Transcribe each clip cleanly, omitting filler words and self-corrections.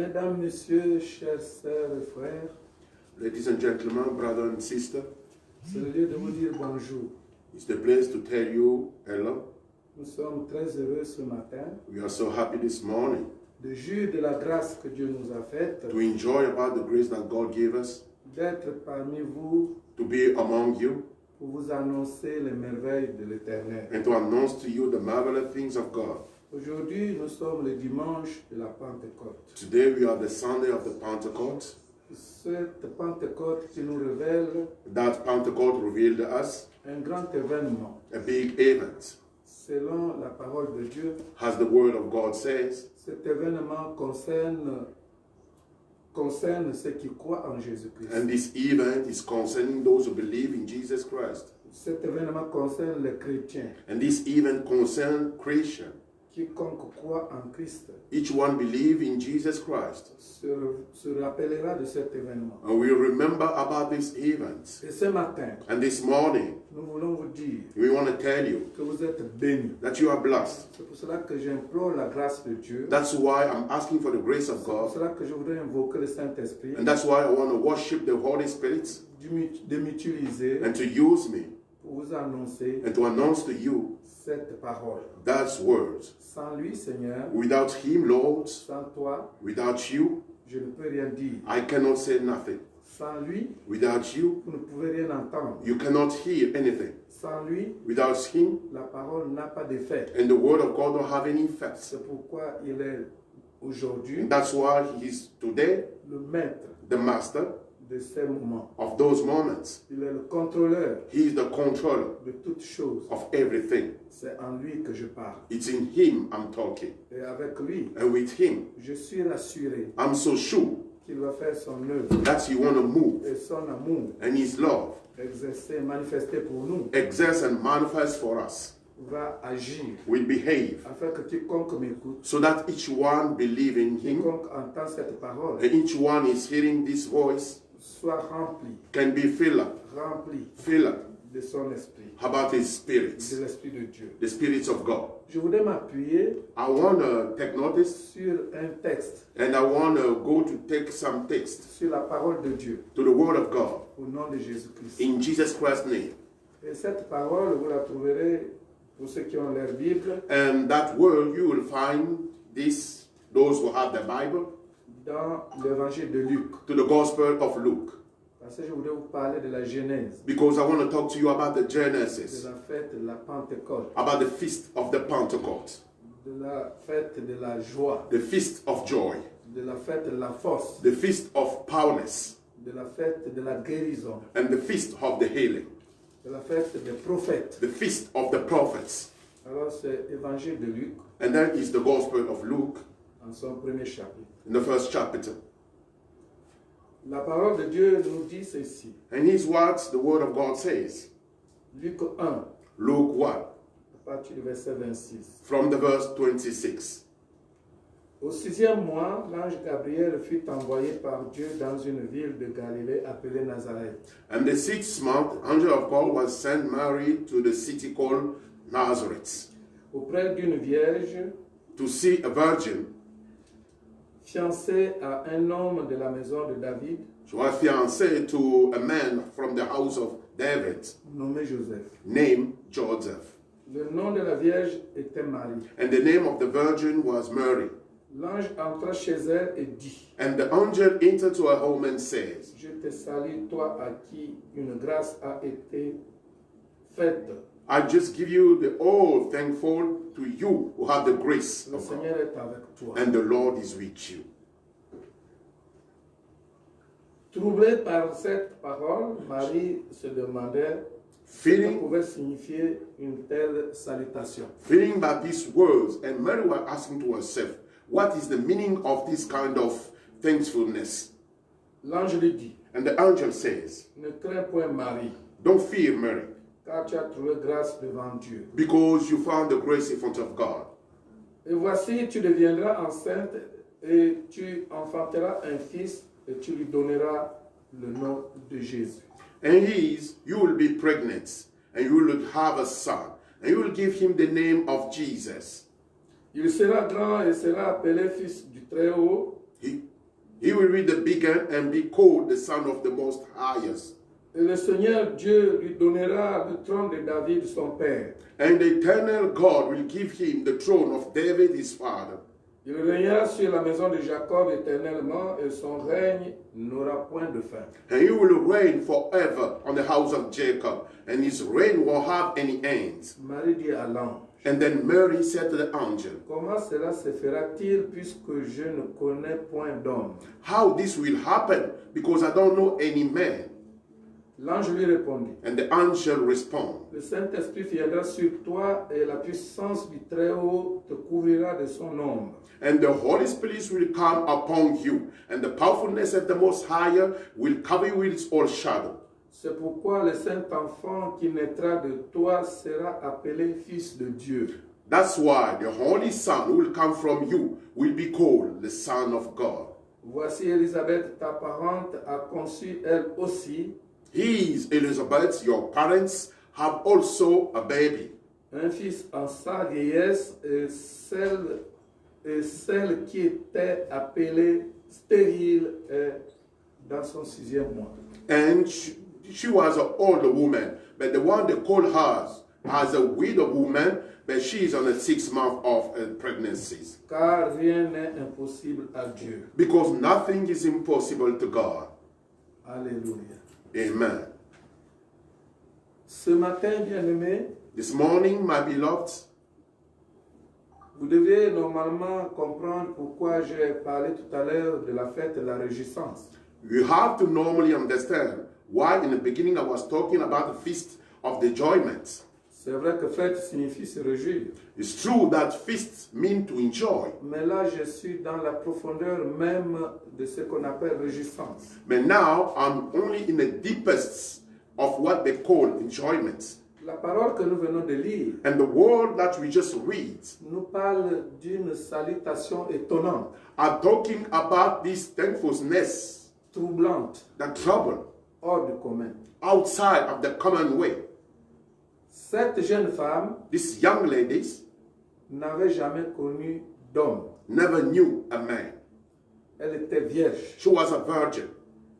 Mesdames, Messieurs, chers sœurs et frères, Ladies and gentlemen, brother and sister, c'est le lieu de vous dire bonjour. it's the place to tell you hello. Nous sommes très heureux ce matin We are so happy this morning de jouir de la grâce que Dieu nous a faite, to enjoy about the grace that God gave us, d'être parmi vous to be among you, pour vous annoncer les merveilles de l'Éternel. and to announce to you the marvelous things of God. Aujourd'hui, nous sommes le dimanche de la Pentecôte. Today we are the Sunday of the Pentecost. Cette Pentecôte qui nous révèle That Pentecost revealed to us un grand événement. a big event. Selon la parole de Dieu, As the word of God says, cet événement concerne ceux qui croient en Jésus-Christ. and this event is concerning those who believe in Jesus Christ. Cet événement concerne les chrétiens. And this event concerns Christians. Quiconque croit en Christ Each one believe in Jesus Christ. se rappellera de cet événement. And we remember about this event. Et ce matin, And this morning, nous voulons vous dire we want to tell you que vous êtes bénis. that you are blessed. C'est pour cela que j'implore la grâce de Dieu. That's why I'm asking for the grace of C'est pour God. cela que je voudrais invoquer le Saint-Esprit And that's why I want to worship the Holy Spirit de m'utiliser and to use me pour vous annoncer and to announce to you cette parole. God's words. Sans lui, Seigneur, Without Him, Lord, sans toi, without you, je ne peux rien dire. I cannot say nothing. Sans lui, Without you, vous ne pouvez rien entendre. you cannot hear anything. Sans lui, Without Him, la parole n'a pas d'effet. and the word of God don't have any effect. C'est pourquoi il est aujourd'hui And that's why He is today le maître the master de ces moments. of those moments. Il est le contrôleur He is the controller de toutes choses. of everything. C'est en lui que je parle. It's in Him I'm talking. Et avec lui, And with Him, je suis rassuré I'm so sure qu'il va faire son œuvre that He want to move et son amour and His love exercé, manifesté pour nous, exerts and manifests for us va agir will behave afin que quiconque m'écoute, so that each one believe in Him quiconque entend cette parole, and each one is hearing this voice soit rempli, can be filled up de son esprit, about His Spirit, de l'esprit de Dieu. the Spirit of God. Je voudrais m'appuyer I want to take notice sur un texte, and I want to go to take some text sur la parole de Dieu, to the Word of God au nom de Jésus-Christ. in Jesus Christ's name. Et cette parole, vous la trouverez pour ceux qui ont leur Bible And that word, you will find this, those who have the Bible, dans l'évangile de Luc. to the Gospel of Luke. Parce que je voudrais vous parler de la Genèse, Because I want to talk to you about the de Genesis, la fête de la Pentecôte, about the feast of the Pentecost, de la fête de la joie, the feast of joy, de la fête de la force, the feast of powerless, de la fête de la guérison, and the feast of the healing, de la fête des prophètes. the feast of the prophets. Alors c'est l'évangile de Luc And that is the Gospel of Luke en son premier chapitre. in the first chapter. La parole de Dieu nous dit ceci. And here's what the Word of God says. Luc 1, Luke 1, à partir du verset 26. from the verse 26. Au 6e mois, l'ange Gabriel fut envoyé par Dieu dans une ville de Galilée appelée Nazareth, And the 6th month, angel of God was sent Mary to the city called Nazareth auprès d'une vierge to see a virgin. fiancée à un homme de la maison de David, She was fiancée to a man from the house of David nommé Joseph. named Joseph. Le nom de la vierge était Marie. And the name of the virgin was Mary. L'ange entra chez elle et dit, And the angel entered to her home and says, je te salue, toi à qui une grâce a été faite. I just give you the all thankful to you who have the grace Le of God. Seigneur est avec toi. And the Lord is with you. Troublée par cette parole, Marie se demandait ce que Feeling, pouvait signifier une telle salutation. feeling by these words, and Mary was asking to herself, what is the meaning of this kind of thankfulness? L'ange lui dit, And the angel says, ne crains point Marie, don't fear, Mary, car tu as trouvé grâce devant Dieu. because you found the grace in front of God. Et voici, tu deviendras enceinte et tu enfanteras un fils et tu lui donneras le nom de Jésus. And you will be pregnant, and you will have a son, and you will give him the name of Jesus. Il sera grand et sera appelé fils du Très-Haut. He will read the beginning and be called the Son of the Most Highest. Et le Seigneur Dieu lui donnera le trône de David, son père. And the eternal God will give him the throne of David his father. Il régnera sur la maison de Jacob éternellement et son règne n'aura point de fin. And he will reign forever on the house of Jacob, and his reign won't have any ends. Marie dit à l'ange, And then Mary said to the angel, comment cela se fera-t-il puisque je ne connais point d'homme? how this will happen, because I don't know any man. L'ange lui répondit, And the angel responded, le Saint-Esprit viendra sur toi et la puissance du Très-Haut te couvrira de son ombre. and the Holy Spirit will come upon you, and the powerfulness of the Most Higher will cover you with its all shadow. C'est pourquoi le Saint-Enfant qui naîtra de toi sera appelé Fils de Dieu. That's why the Holy Son who will come from you will be called the Son of God. Voici Élisabeth, ta parente, a conçu elle aussi He, Elizabeth, your parents, have also a baby, un fils en sa vieillesse, et celle qui était appelée stérile est dans son 6e mois. and she was an older woman, but the one they call hers as a widow woman, but she is on the 6th month of pregnancy. Car rien n'est impossible à Dieu. Because nothing is impossible to God. Alléluia. Amen. Ce matin, bien-aimés, This morning, my beloved, vous devez normalement comprendre pourquoi j'ai parlé tout à l'heure de la fête de la Réjouissance. you have to normally understand why in the beginning I was talking about the feast of the enjoyment. C'est vrai que fête signifie se réjouir. It's true that feasts mean to enjoy. Mais là, je suis dans la profondeur même de ce qu'on appelle réjouissance. But now I'm only in the deepest of what they call enjoyment. La parole que nous venons de lire And the word that we just read nous parle d'une salutation étonnante, are talking about this thankfulness, troublante, that trouble hors du commun. outside of the common way. Cette jeune femme These young ladies n'avait jamais connu d'homme. never knew a man. Elle était vierge. She was a virgin.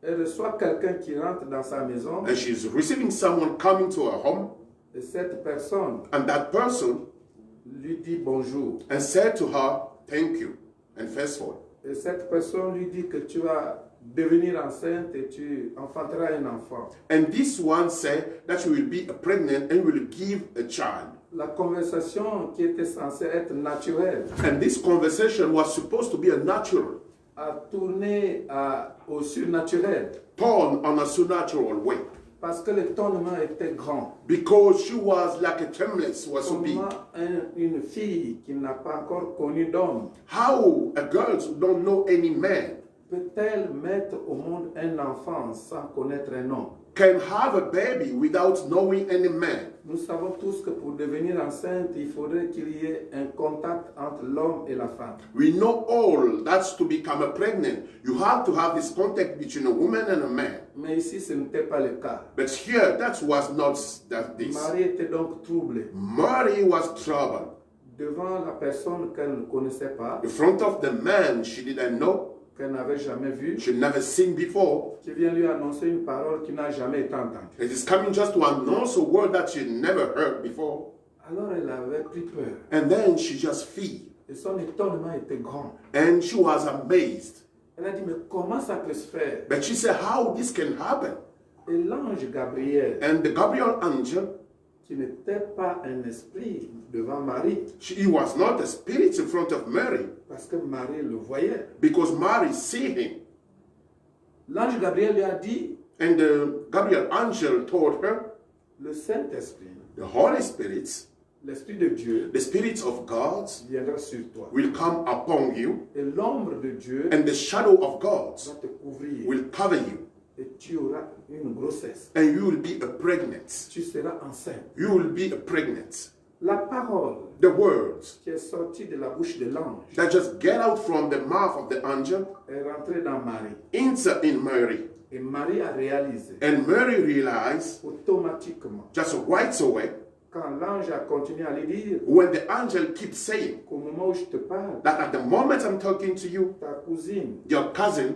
Elle reçoit quelqu'un qui rentre dans sa maison And she's receiving someone coming to her home, et cette personne and that person lui dit bonjour. and said to her, thank you, and faithful. Et cette personne lui dit que tu vas devenir enceinte et tu enfanteras un enfant. And this one said that she will be pregnant and will give a child. La conversation qui était censée être naturelle And this conversation was supposed to be a natural, a tourné au surnaturel torn on a supernatural way. parce que l'étonnement était grand. Because she was like a tremulous, was so big. Comment une fille qui n'a pas encore connu d'homme How a girl who don't know any man peut-elle mettre au monde un enfant sans connaître un homme? can have a baby without knowing any man? Nous savons tous que pour devenir enceinte, il faudrait qu'il y ait un contact entre l'homme et la femme. We know all that's to become a pregnant. You have to have this contact between a woman and a man. Mais ici, ce n'était pas le cas. But here, that was not that this. Marie était donc troublée Mary was troubled. devant la personne qu'elle ne connaissait pas, In front of the man she didn't know, qu'elle n'avait jamais vu, she'd never seen before. qui vient lui annoncer une parole qui n'a jamais été entendue. It is coming just to announce a word that she never heard before. Alors elle avait pris peur And then she just flee. et son étonnement était grand. And she was amazed. Elle a dit, mais comment ça peut se faire? But she said, how this can happen? Et l'ange Gabriel, And the Gabriel angel, qui n'était pas un esprit devant Marie, he was not a spirit in front of Mary, parce que Marie le voyait. because Mary see him. L'ange Gabriel lui a dit, And the Gabriel angel told her, le Saint-Esprit, the Holy Spirit, l'Esprit de Dieu, the Spirit of God, viendra sur toi. will come upon you, Et l'ombre de Dieu and the shadow of God va te couvrir. will cover you, Et tu auras une grossesse. and you will be a pregnant. Tu seras enceinte. You will be a pregnant. La parole The words qui est sortie de la bouche de l'ange that just get out from the mouth of the angel est rentrée dans Marie. enter in Mary. Et Marie a réalisé And Mary realized automatiquement, just right away, quand l'ange a continué à lui dire when the angel keeps saying qu'au moment où je te parle, that at the moment I'm talking to you, ta cousine your cousin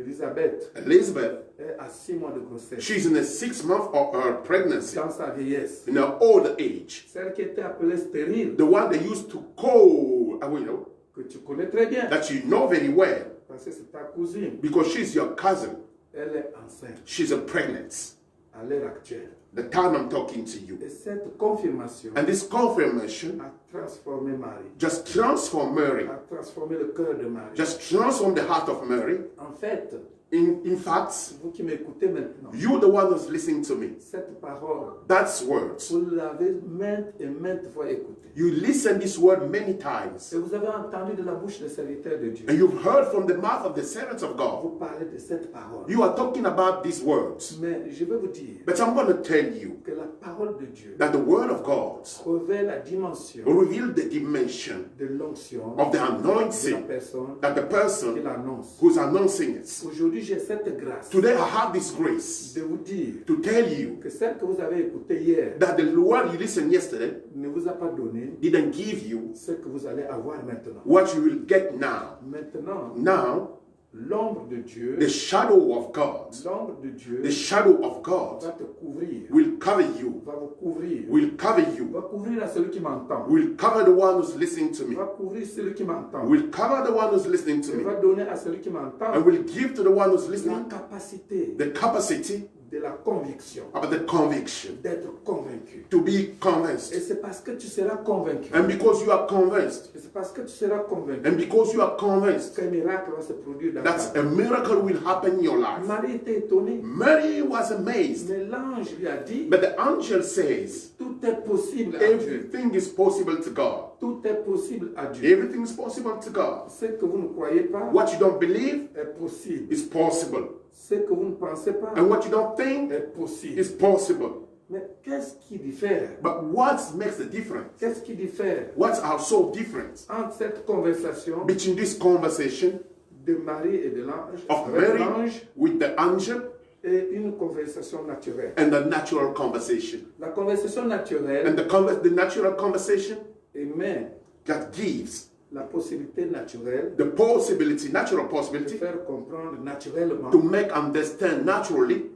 Elizabeth Elizabeth, est à 6 mois de grossesse, she's in the 6th month of her pregnancy, dans sa vieillesse. in her old age. Celle qui était appelée stérile, The one they used to call a widow, que tu connais très bien, that you know very well, parce que c'est ta cousine. because she's your cousin. Elle est enceinte She's pregnant. à l'heure actuelle. The time I'm talking to you. Et cette confirmation And this confirmation a transformé Marie, just transformed Mary, a transformé le cœur de Marie. just transformed the heart of Mary. En fait, In fact, vous qui m'écoutez maintenant, you the one who's listening to me. cette parole, That's words. vous l'avez maintes et maintes fois écoutée. You listen this word many times. Et vous avez entendu de la bouche des serviteurs de Dieu. And you've heard from the mouth of the servants of God. Vous parlez de cette parole. You are talking about these words. Mais je vais vous dire But I'm going to tell you que la parole de Dieu that the word of God révèle la dimension reveals the dimension de l'onction of the de la anointing personne that the qui person l'annonce. who's announcing it. Aujourd'hui, j'ai cette grâce Today I have this grace de vous dire to tell you que celle que vous avez écoutée hier that the word you listened yesterday ne vous a pas donné didn't give you ce que vous allez avoir maintenant. what you will get now. Maintenant, Now, l'ombre de Dieu, the shadow of God, l'ombre de Dieu the shadow of God va te couvrir, will cover you, va vous couvrir, will cover you, va couvrir à celui qui m'entend, will cover the one who's listening to me, va couvrir celui qui m'entend, will cover the one who's listening to et me, va donner à celui qui m'entend and will give to the one who's la listening capacité the capacity de la conviction, of the conviction d'être convaincu. to be Et convinced. c'est parce que tu seras convaincu, And because you are convinced, et c'est parce que tu seras convaincu and because you are convinced, qu'un miracle va se produire dans ta that vie. a miracle will happen in your life. Marie était étonnée, Mary was amazed, mais l'ange lui a dit, but the angel says, tout est possible à Dieu. everything is possible to God. Tout est possible à Dieu. Everything is possible to God. Ce que vous ne croyez pas What you don't believe est possible. is possible. Ce que vous ne pensez pas And what you don't think est possible. is possible. Mais qu'est-ce qui diffère? But what makes the difference? Qu'est-ce qui diffère What's so different entre cette conversation between this conversation de Marie et de l'ange, of avec Mary l'ange, with the angel et une conversation naturelle? and the natural conversation? La conversation naturelle And the natural conversation émet that gives la possibilité naturelle the possibility, natural de possibility, faire comprendre naturellement to make understand naturally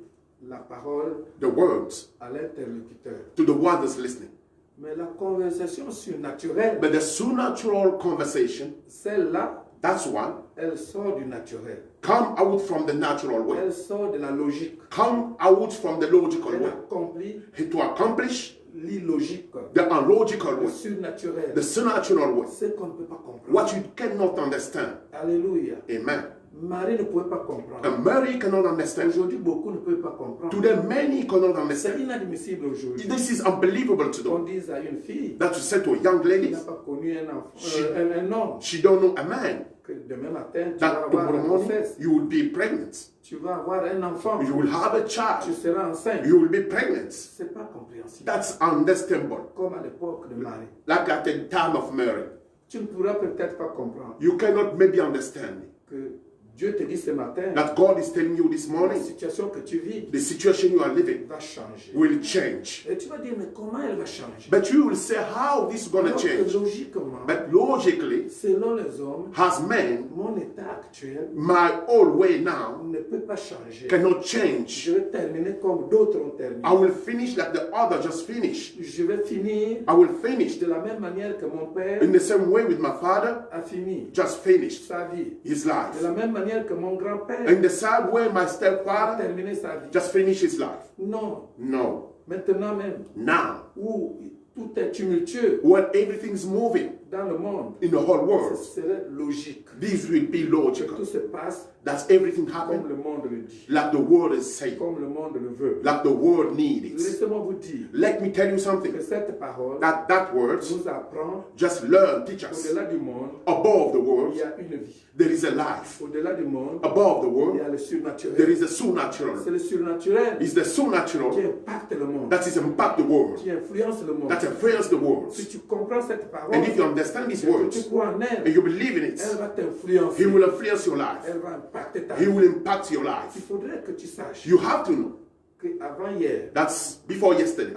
la parole the words à l'interlocuteur. to the one that's listening. Mais la conversation surnaturelle, But the supernatural conversation, celle-là, that's one, elle sort du naturel. come out from the natural way, Elle sort de la logique. come out from the logical Elle way, accomplit to accomplish l'illogique, the unlogical le way, surnaturel, the supernatural way, ce qu'on ne peut pas comprendre. what you cannot understand. Alléluia. Amen. Marie ne pouvait pas comprendre. And Mary cannot understand. Aujourd'hui, beaucoup ne peuvent pas comprendre. Today, many cannot C'est understand. inadmissible aujourd'hui. This is unbelievable to On them. dise à une fille That you say to a young qui lady, n'a pas connu un enfant, She- un homme, she don't know a man, que demain matin, tu vas that avoir tomorrow une morning grossesse, you will be pregnant. tu vas avoir un enfant, You will have a tu child. seras enceinte. You will be pregnant. C'est pas compréhensible. That's understandable. Comme à l'époque de Marie. Like at the time of Mary. Tu ne pourras peut-être pas comprendre You cannot maybe understand que Dieu te dit ce matin, that God is telling you this la morning, situation que tu vis the situation you are living va changer. will change. Et tu vas dire, mais comment elle va changer? But you will say how this is going to Alors que change. logiquement, But logically, selon les hommes, as men, mon état actuel my old way now ne peut pas changer. cannot change. Je vais terminer comme d'autres ont terminé. I will finish like the other just finished. Je vais finir I will finish de la même manière que mon père in the same way with my father, a fini just finished sa vie. his De life. la même manière que mon grand-père In the same way my a stepfather terminé sa vie. just finished his life. Non, No. maintenant même, Now, où tout est tumultueux when everything's moving dans le monde, in the whole ce world, serait logique this will be que logical. tout se passe That everything comme happen le monde le dit, like the world is saying, comme le monde le veut. like the world needs it. Laissez-moi vous dire Let me tell you something. que cette parole That words nous apprend just learn, teach us. au-delà du monde, Above the il world, y a une vie. there is a life. Au-delà du monde, Above the il y world, a le there surnaturel. is a supernatural. C'est le surnaturel It's the qui supernatural impacte le monde, that is impact the world, qui influence le monde. that influence the world. Si tu comprends cette parole, And if you understand these et que tu words crois en elle, and you believe in it, elle va t'influencer. He will influence your life. Elle va impacter ta He vie. will impact your Il life. faudrait que tu saches You have to know. qu'avant hier, That's before yesterday.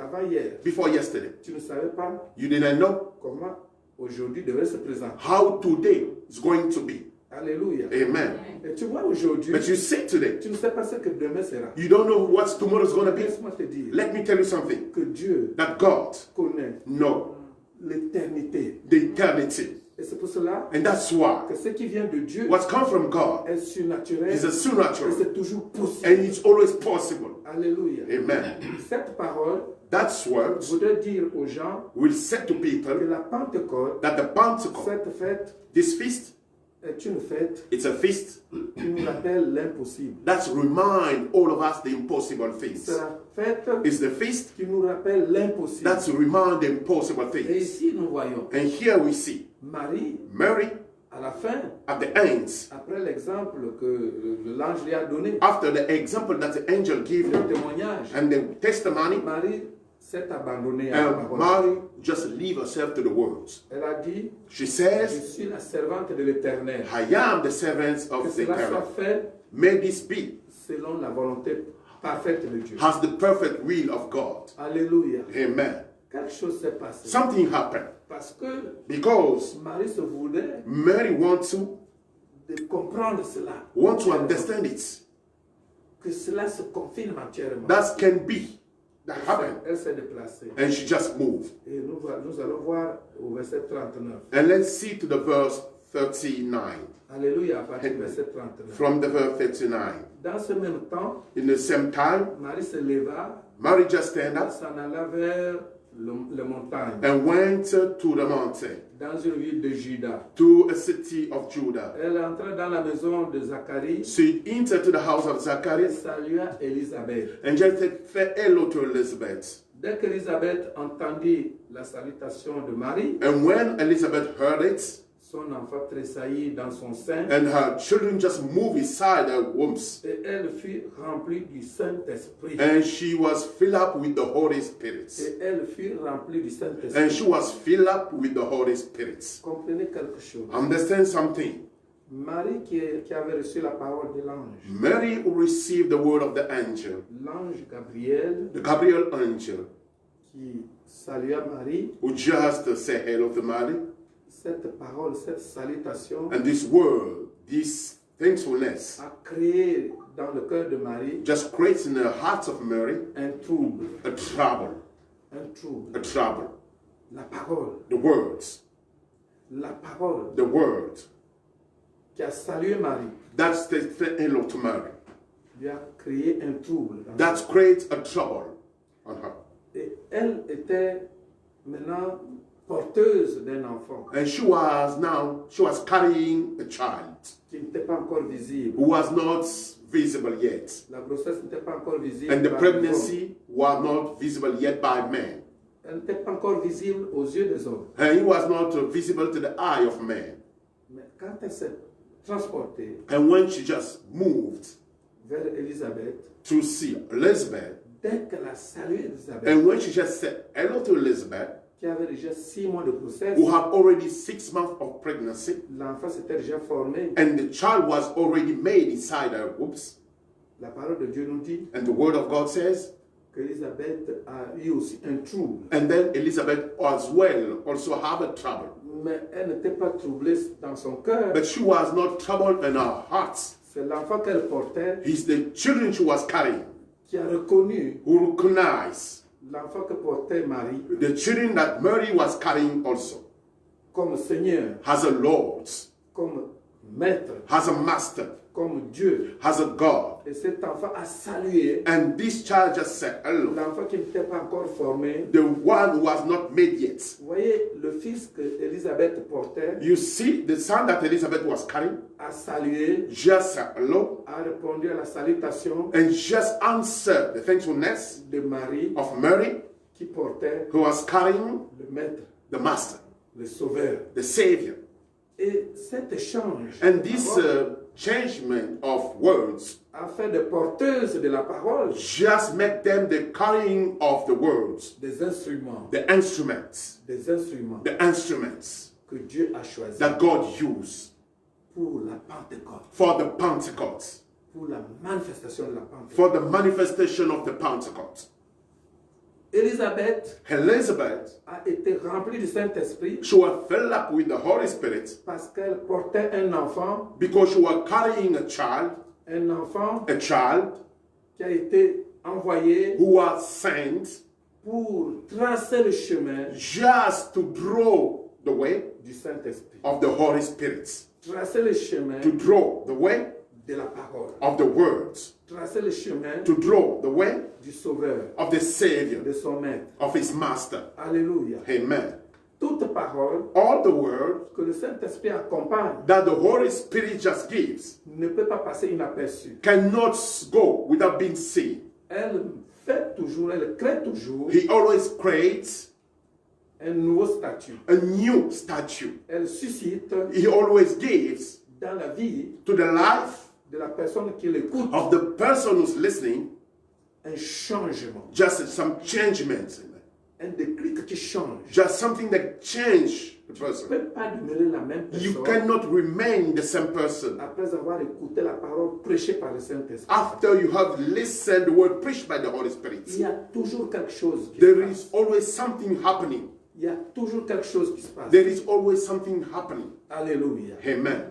Before yesterday. tu ne savais pas You didn't know comment aujourd'hui devrait se présenter. how today is going to be. Alléluia. Amen. Et tu vois aujourd'hui, But you see today, tu ne sais pas ce que demain sera. you don't know what tomorrow's going to be. Laisse-moi te dire Let me tell you something. que Dieu That God connaît knows l'éternité. the eternity. Et c'est pour cela And that's why que ce qui vient de Dieu what's come from God est surnaturel is a et supernatural. c'est toujours possible. And it's always possible. Alléluia. Amen. Cette parole That's words voudrait dire aux gens will say to que people la Pentecôte, that the Pentecost, cette fête, this feast, est une fête it's a feast qui nous rappelle l'impossible. that remind all of us the impossible things. C'est la fête It's the feast qui nous rappelle l'impossible. that remind the impossible Et things. ici, nous voyons And here we see Marie, Mary à la fin, at the end, après l'exemple que l'ange lui a donné, after the example that the angel gave le her témoignage, and the testimony, Marie s'est abandonnée à la and parole. Mary just leave herself to the words. Elle a dit, She je says, suis la servante de l'Éternel. I am the servant Que of the cela soit Eternal. fait May this be selon la volonté parfaite de Dieu. has the perfect will of God. Alléluia. Amen. Quelque chose s'est passé. Something happened Parce que because Marie se voulait Mary wants de comprendre cela. to understand it. Que cela se confirme entièrement. That can be. That happened. Elle s'est déplacée. And she just moved. Et nous allons voir au verset 39. And let's see to the verse 39. Alléluia, à partir du verset 39. From the verse 39. Dans ce même temps, In the same time, Marie se leva, Mary just stand elle up s'en alla vers les montagnes, and went to the mountain, dans une ville de Juda. to a city of Judah. Elle entra dans la maison de Zacharie She entered to the house of et Zacharias salua Élisabeth. and just said hello to Elizabeth. Dès qu'Élisabeth entendit la salutation de Marie, And when Elizabeth heard it, son enfant tressaillit dans son sein and her children just moved inside her wombs, et elle fut remplie du Saint-Esprit. and she was filled up with the Holy Spirit. Et elle fut remplie du And Saint-Esprit. she was filled up with the Holy Spirit. Comprenez quelque chose. Understand something. Marie qui avait reçu la parole de l'ange, Mary received the word of the angel, l'ange Gabriel, the Gabriel angel, qui salua Marie, who just said hello to Mary. cette parole, cette salutation And this word, this thankfulness, a créé dans le cœur de Marie just creates in the heart of Mary un trouble. a trouble, Un trouble. a trouble. La parole, The words, la parole the word. qui a salué Marie, That said hello to Mary. lui a créé un trouble. dans That son- creates a trouble on her. Et elle était maintenant porteuse d'un enfant And she was carrying a child qui n'était pas encore visible. who was not visible yet. La grossesse n'était pas encore visible. And the par les hommes. pregnancy was not visible yet by man. Elle n'était pas encore visible aux yeux des hommes. And it was not visible to the eye of man. Mais quand elle s'est transportée And when she just moved vers Élisabeth, to see Elizabeth, dès qu'elle a salué Élisabeth, and when she just said hello to Elizabeth, qui avait déjà 6 mois de grossesse, who had already 6 months of pregnancy, l'enfant s'était déjà formé. and the child was already made inside her womb, La parole de Dieu nous dit and the word of God says, qu'Élisabeth a eu aussi un trouble. and then Elizabeth as well also have a trouble. Mais elle n'était pas troublée dans son cœur. But she was not troubled in her heart. C'est l'enfant qu'elle portait It's the children she was carrying qui a reconnu who recognized l'enfant que portait Marie the children that Mary was carrying also comme Seigneur, as a Lord, comme Maître, as a Master, comme Dieu. as a God. Et cet enfant a salué And this child just said hello. l'enfant qui n'était pas encore formé. The one who was not made yet. Vous voyez, le fils que Élisabeth portait You see, the son that Elizabeth was carrying a salué, just said hello a répondu à la salutation and just answered the thankfulness de Marie of Mary, qui portait who was carrying le Maître, the Master, le Sauveur. the Savior. Et cet échange And this changement of words a fait de porteuses de la parole just make them the carrying of the words, des instruments, the instruments que Dieu a choisis that God used pour la Pentecôte, for the Pentecost, pour la manifestation de la Pentecôte. for the manifestation of the Pentecost. Élisabeth Elizabeth, a été remplie du Saint-Esprit she was filled up with the Holy Spirit parce qu'elle portait un enfant because she was carrying a child qui a été envoyé who was sent pour tracer le chemin just to draw the way du Saint-Esprit. of the Holy Spirit, Tracer le chemin to draw the way de la parole. of the words, Tracer le chemin to draw the way du Sauveur, of the Savior, de son maître. of his Master. Alléluia. Amen. Toute parole All the word que le Saint-Esprit accompagne that the Holy Spirit just gives ne peut pas passer inaperçue. cannot go without being seen. Elle fait toujours, elle crée toujours He always creates un nouveau statut. a new statue. Elle suscite He always gives dans la vie to the life de la personne qui l'écoute of the person who's listening un changement, just some changements. un déclic qui change. Just something that change the Tu ne person. peux pas demeurer la même You personne cannot remain the same person après avoir écouté la parole prêchée par le Saint-Esprit. after you have listened the word preached by the Holy Spirit. Il y a toujours quelque chose qui se There passe. is always something happening. Il y a toujours quelque chose qui se passe. There is always something happening. Alléluia. Amen.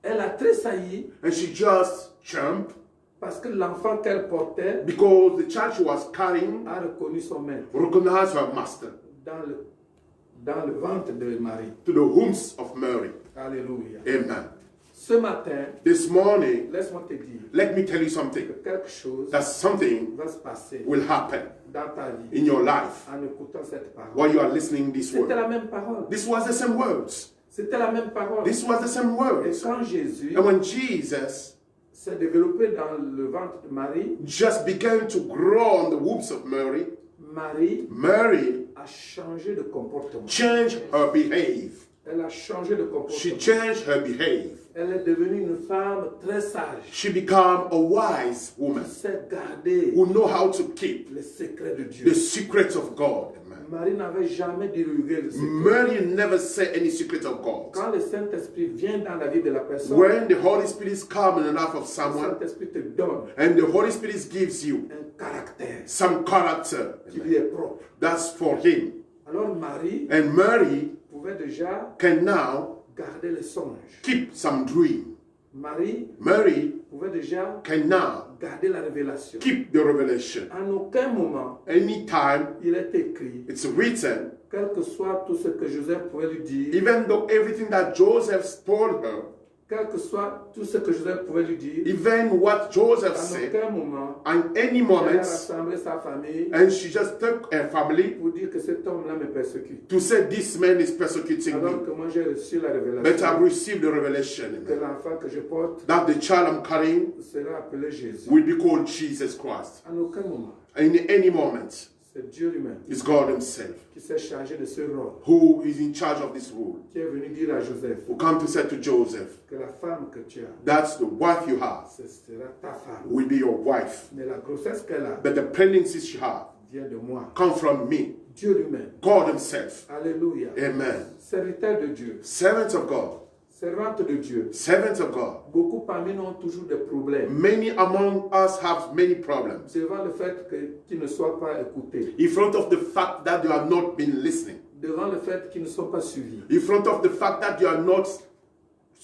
Elle a tressailli And she just jumped parce que l'enfant qu'elle portait because the child she was carrying a reconnu son maître recognized her master dans le ventre de Marie. to the wombs of Mary. Alléluia. Amen. Ce matin, This morning, laisse-moi te dire let me tell you something. que quelque chose That something va se passer will happen dans ta vie in your life en écoutant cette parole. while you are listening this C'était word. la même parole. This was the same words. C'était la même parole. This was the same Et words. quand Jésus And when Jesus s'est développé dans le ventre de Marie, just began to grow on the wombs of Mary, Marie Mary a changé de comportement. changed her behave. Elle a changé de She comportement. changed her behave. Elle est devenue une femme très sage. She became a wise woman Qui sait garder who know how to keep les secrets de the Dieu. secrets of God. Amen. Marie n'avait jamais divulgué le secret. Mary never said any secret of God. Quand le Saint-Esprit vient dans la vie de la personne, When the Holy Spirit comes in the life of le someone Saint-Esprit te donne and the Holy Spirit gives you un caractère some character, qui lui est propre. that's for him. Alors Marie And Mary pouvait déjà can now garder les songes. keep some dream. Marie Mary pouvait déjà can now garder la révélation. keep the revelation. En aucun moment, Anytime il est écrit, it's written, quel que soit tout ce que Joseph pouvait lui dire, even though everything that Joseph told her, quel que soit tout ce que Joseph pouvait lui dire, even what Joseph en said, aucun moment, and any elle a moment, rassemblé sa famille and she just took her family pour dire que cet homme-là me persécute. to say this man is persecuting Alors me. que moi j'ai reçu la But I've révélation received the revelation que l'enfant que je porte that the child I'm carrying sera appelé Jésus. will be called Jesus Christ. En aucun moment, In any moment, c'est Dieu lui-même it's God Himself qui s'est chargé de ce rôle, who is in charge of this rule, qui est venu dire à Joseph who come to say to Joseph, que la femme que tu as, that's the wife you have, ce sera ta femme. will be your wife. Mais la grossesse qu'elle a But the pregnancy she have vient de moi. come from me, Dieu lui-même. God Himself. Alléluia. Amen. Serviteur de Dieu, Servants of God, servante de Dieu. servants of God. Beaucoup parmi nous ont toujours des problèmes Many among us have many problems devant le fait qu'ils ne soient pas écoutés, in front of the fact that you have not been listening, devant le fait qu'ils ne sont pas suivis. in front of the fact that you are not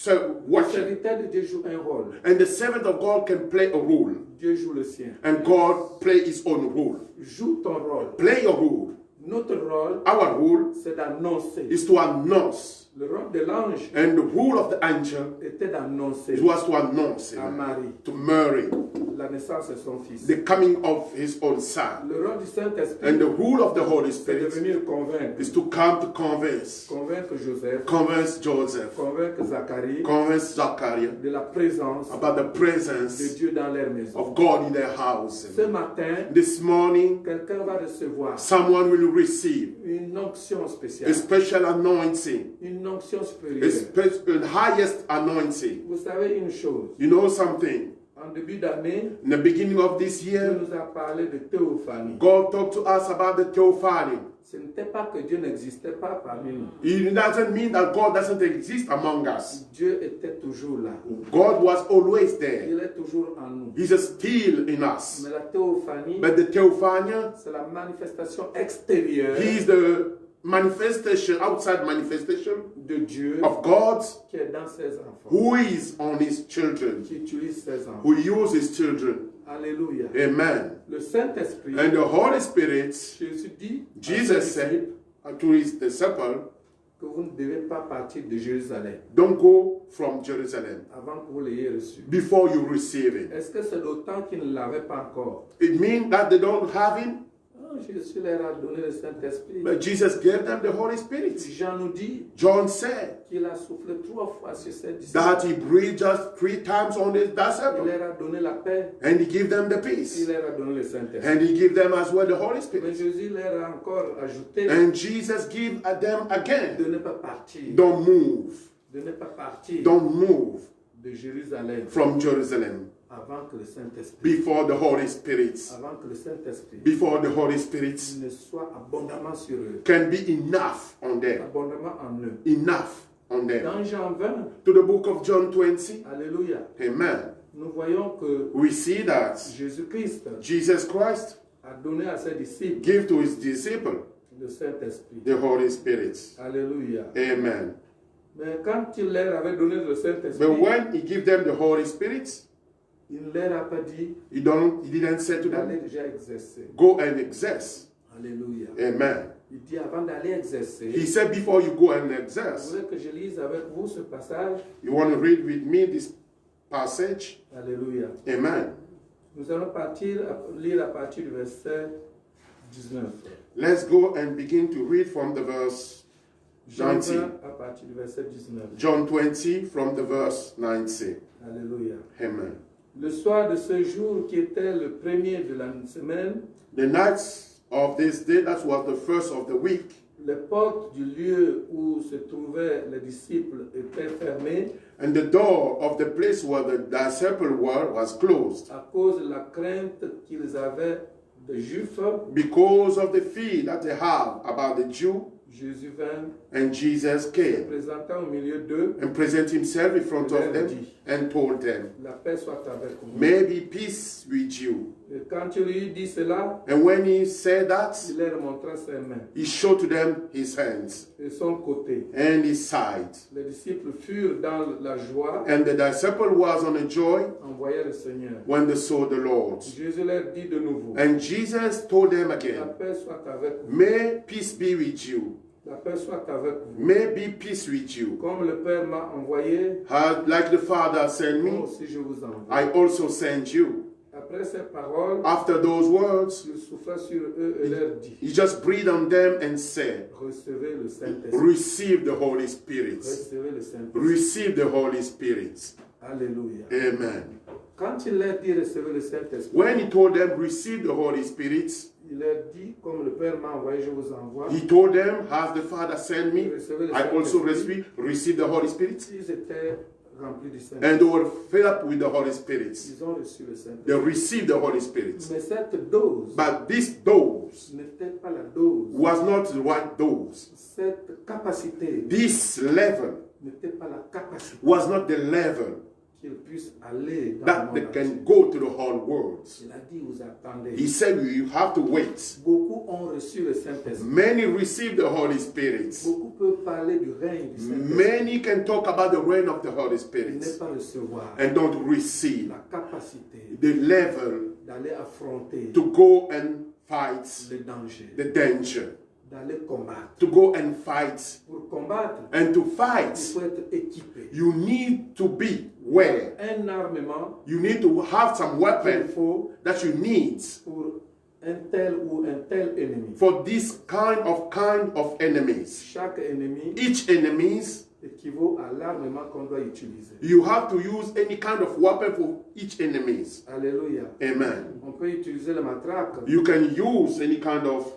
Le watching. serviteur de Dieu joue un rôle. And the servant of God can play a role, Dieu joue le sien. and God play His own role. Joue ton rôle. Play your role. Notre rôle, Our role c'est d'annoncer. is to announce, Le rôle de l'ange and the role of the angel était d'annoncer was to announce à Marie to Mary la naissance de son fils. the coming of His own Son. Le rôle du Saint-Esprit, And the role of the Holy c'est de Spirit venir convaincre. is to come to convince Convaincre Joseph, convaincre Zacharie convince Zachariah de la présence about the de presence Dieu dans leur maison. of God in their house. Ce matin, This morning, quelqu'un va recevoir someone will receive une onction a spéciale, special anointing, une onction a supérieure. highest anointing. Vous savez une chose, You know something? en début d'année, In the beginning of this Dieu year, nous a parlé de théophanie. God talked to us about the theophany. Ce n'était pas que Dieu n'existait pas parmi nous. It doesn't mean that God doesn't exist among us. Dieu était toujours là. God was always there. Il est toujours en nous. He's still in us. Mais la théophanie, But the theophania, c'est la manifestation extérieure he is the manifestation, outside manifestation de Dieu of God qui est dans ses enfants, who is on his children, qui utilise ses enfants. who uses his children. Alléluia. Amen. Le Saint-Esprit, And the Holy Spirit, Jésus dit à ses Jesus said disciples to his disciples, que vous ne devez pas partir de Jérusalem don't go from Jerusalem avant que vous l'ayez reçu. before you receive it. Est-ce que c'est d'autant qu'ils ne l'avaient pas encore? It means that they don't have him, Non, Jésus leur a donné le Saint-Esprit. but Jesus gave them the Holy Spirit. Jean nous dit John said qu'il a soufflé 3 fois sur ses disciples. that he breathed just 3 times on his Il disciples, leur a donné la paix. and he gave them the Il peace, leur a donné le Saint-Esprit. and he gave them as well the Holy Mais Spirit. Jésus leur a encore ajouté And Jesus gave them again, de ne pas partir. don't move, De ne pas partir don't move de Jérusalem from Jerusalem avant que le Saint-Esprit, before the Holy Spirit, avant que le Saint-Esprit before the Holy Spirit ne soit abondamment sur eux, can be enough on them, abondamment en eux. enough on them. Dans Jean 20, To the book of John 20, alléluia, amen. nous voyons que We see that Jésus-Christ Jesus Christ a donné à ses disciples gave to his disciple le Saint-Esprit. the Holy Spirit. Alléluia. Amen. Mais quand il leur avait donné le Saint-Esprit, But when he gave them the Holy Spirit, il ne leur a pas dit he didn't say to d'aller them, déjà exercer. go and exerce. Alléluia. Amen. Il dit avant d'aller exercer, He said, before you go and vous exerce, voulez que je lise avec vous ce passage? you want to read with me this passage? Alléluia. Amen. Nous allons lire à partir du verset 19. Let's go and begin to read from the verse Jean 19. 20 à partir du verset 19. John 20 from the verse 19. Alléluia. Amen. Le soir de ce jour qui était le premier de la semaine, The night of this day, that was the first of the week, les portes du lieu où se trouvaient les disciples étaient fermées and the door of the place where the disciples were was closed à cause de la crainte qu'ils avaient des Juifs. because of the fear that they have about the Jew. Jésus vint, And Jesus se came présenta au milieu d'eux. and presented himself in front of them and told them, La paix soit avec vous. may be peace with you. Et quand il lui dit cela, And when he said that, il leur montra ses mains he showed to them his hands et son côté. and his side. Les disciples furent dans la joie And the disciple was on a joy en voyant le Seigneur. when they saw the Lord. Jésus leur dit de nouveau, And Jesus told them la again, paix soit avec vous. may peace be with you. La paix soit avec vous. May be peace with you. Comme le Père m'a envoyé, Like the Father sent moi me, aussi je vous envoie. I also send you. Après ces paroles, After those words, il souffla sur eux et leur dit, he just breathed on them and said, recevez le Saint-Esprit. receive the Holy Spirit. Recevez le Saint-Esprit. Receive the Holy Spirit. Alléluia. Amen. Quand il leur dit recevez le Saint-Esprit, When he told them, receive the Holy Spirit, il leur dit, comme le Père m'a envoyé, je vous envoie. he told them, as the Father sent me, Recevez le I also Saint-Esprit. receive the Holy Spirit. Ils étaient remplis du And they Saint-Esprit. were filled up with the Holy Spirit. Ils ont reçu le They Saint-Esprit. received the Holy Spirit. Mais cette dose But this dose n'était pas la dose. was not the right dose. Cette capacité This level n'était pas la capacité was not the level qu'ils puissent aller dans that le they monde can entier. go to the whole world. Il a dit, vous attendez. He said, you have to wait. Beaucoup ont reçu le Saint-Esprit. Many received the Holy Spirit. Beaucoup peuvent parler du règne du Saint-Esprit. Many can talk about the reign of the Holy Mais Spirit ne pas recevoir and don't receive la capacité the level d'aller affronter to go and fight le danger, the danger, d'aller combattre. to go and fight. Pour combattre, And to il fight, faut être équipé. you need to be where? Un armement You need to have some qu'il weapon faut that you need pour un tel ou un tel ennemi. for this kind of enemies. Chaque ennemi Each enemies, équivaut à l'armement qu'on doit utiliser. you have to use any kind of weapon for each enemies. Alléluia. Amen. On peut utiliser la matraque You can use any kind of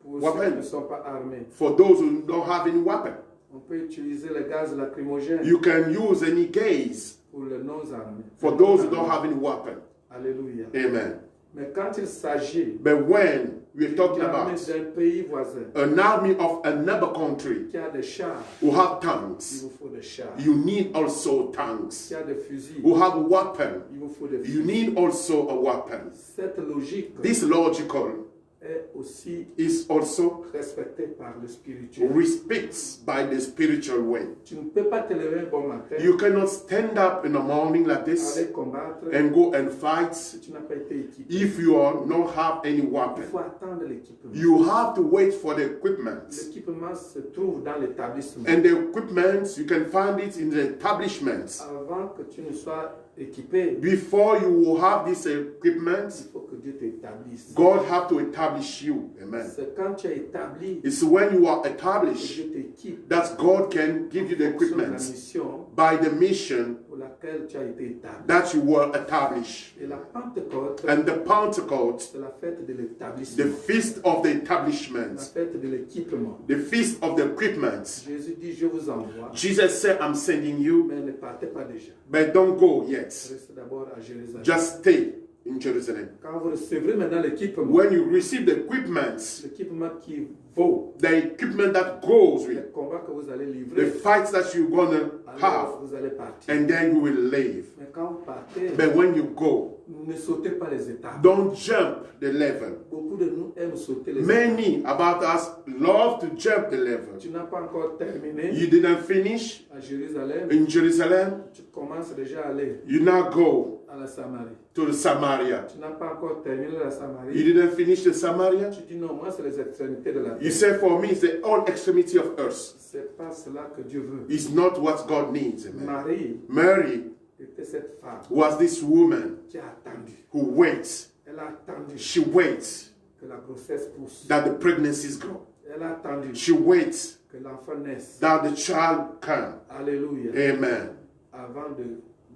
pour weapon. ceux qui ne sont pas armés. for those who don't have any weapon. On peut utiliser le gaz lacrymogène You can use any gas pour les non-armés. for those who don't have any weapon. Alléluia. Amen. Mais quand il s'agit But when we're talking l'armée about d'un pays voisin an army of another country qui a des chars, who have il tanks. vous faut des chars. You need also tanks. Qui a des fusils, Who have weapons. il vous faut des You fusils. need also a weapon. Cette logique This logical est aussi is also respectée par le spirituel. respects by the spiritual way. Tu ne peux pas te lever un bon matin, You cannot stand up in the morning like this aller combattre and go and fight si tu n'as pas été équipé. if you are not have any Il weapon. faut attendre l'équipement. You have to wait for the equipment. L'équipement se trouve dans l'établissement. And the equipment, you can find it in the establishments. Avant que tu ne sois équipé, Before you will have this il equipment, faut que Dieu t'établisse. God have to establish you. Amen. C'est quand tu es établi It's when you are que established Dieu t'équipe that God can give you the sur la equipment mission by the mission pour laquelle tu as été établi. that you were established. Et la Pentecôte, And the Pentecost, c'est la fête de the l'établissement, feast of the la establishment, fête de l'équipement. the feast of the equipment. Jésus dit, je vous envoie, Jesus said, I'm sending you, mais ne partez pas déjà. but don't go yet. Restez d'abord à Jérusalem. Just stay in Jerusalem. Quand vous recevrez maintenant l'équipement, When you receive the equipment, l'équipement qui vaut the equipment that goes les with combats que vous allez the livrer, fights that you're gonna alors have, vous allez partir. and then you will leave. Mais quand vous partez, But when you go, ne sautez pas les étapes. don't jump the level. Beaucoup de nous aiment sauter les étapes. Many about us love to jump the level. Tu n'as pas encore terminé You didn't finish à Jérusalem, in Jerusalem, tu commences déjà à aller you now go à la Samarie. to Samaria. Tu n'as pas encore terminé la You Samarie. didn't finish the Samaria? Tu dis non, moi c'est les extrémités de la You terre. say, for me, it's the all extremity of earth. C'est pas cela que Dieu veut. It's not what God needs. Amen. Marie Mary était cette femme was this woman qui a attendu. who waits. Elle a attendu She waits que la grossesse pousse. that the pregnancies grow. Elle a attendu She waits que l'enfant naisse. that the child come. Alléluia. Amen. Avant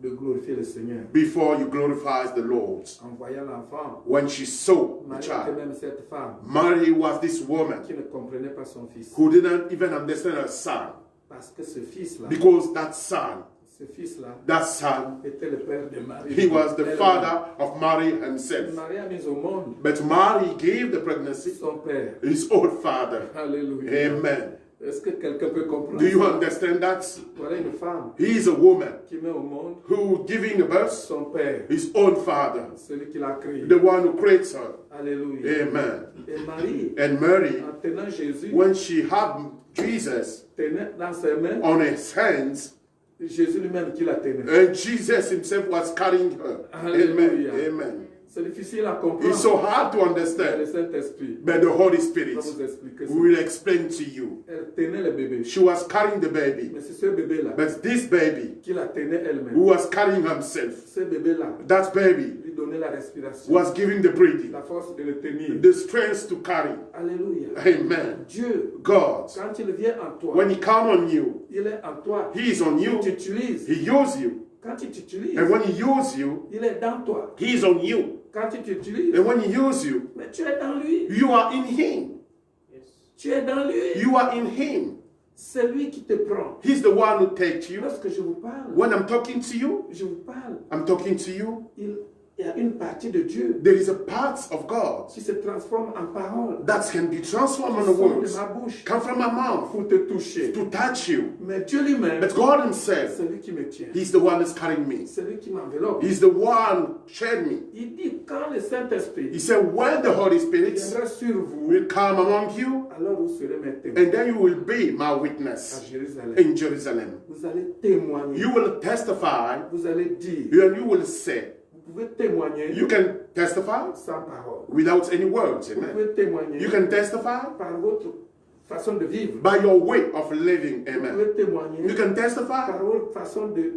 de glorifier le Seigneur. Before you glorify the Lord. En voyant l'enfant, When she saw the Marie était child, même cette femme Mary was this woman qui ne comprenait pas son fils. who didn't even understand her son. Parce que ce fils-là, Because that son était le père de Marie. he was the Elle-même. father of Mary himself. Marie a mis au monde But Mary gave the pregnancy son père. his own father. Alléluia. Amen. Est-ce que quelqu'un peut comprendre? Do you ça? understand that? Voilà une femme He is a woman qui met au monde who giving the birth son père, his own father, celui qui l'a créé. the one who creates her. Alléluia. Amen. Et Marie, And Mary, en tenant Jésus, when she had Jesus tenait dans ses mains on his hands, Jésus lui-même qui la tenait. and Jesus himself was carrying her. Hallelujah. Amen. Amen. C'est difficile à comprendre. It's so hard to Mais le understand, Saint-Esprit but the Holy va Spirit vous expliquer ça. will explain to you. Elle tenait le bébé. She was carrying the baby, Mais c'est ce bébé-là but this baby qui la tenait elle-même. who was carrying himself, Ce bébé-là that baby lui donnait la respiration, was giving the breathing, la force de le tenir. the strength to carry. Alléluia. Amen. Dieu, God, quand il vient en toi, when He come on you, il est en toi. He is on Il you. t'utilise. He uses you, Quand il t'utilise, and when He uses you, il est dans toi. He is on you, Quand il t'utilise, and when He uses you, mais tu es dans lui. you are in Him. Tu es dans lui. You are in Him. C'est lui qui te prend. He's the one who takes you. Lorsque je vous parle, When I'm talking to you, je vous parle. I'm talking to you. Il y a une partie de Dieu There is a part of God qui se transforme en parole. that can be transformed Qui on the sort de words, ma bouche come from my mouth pour te toucher. to touch you. Mais Dieu lui-même, But God Himself, c'est lui qui me tient. He's the one that's carrying me. C'est lui qui m'enveloppe. He's the one shared me. Il dit, quand le Saint-Esprit He said, when the Holy Spirit viendra sur vous, will come among you, alors vous serez mes témoins and then you will be my à witness Jérusalem. in Jerusalem. Vous allez témoigner. You will testify, Vous allez dire. and you will say, Vous pouvez témoigner you can testify sans parole. without any words. Vous Amen. pouvez témoigner You can testify par votre façon de vivre. by your way of living. Vous Amen. pouvez témoigner You can testify par votre façon de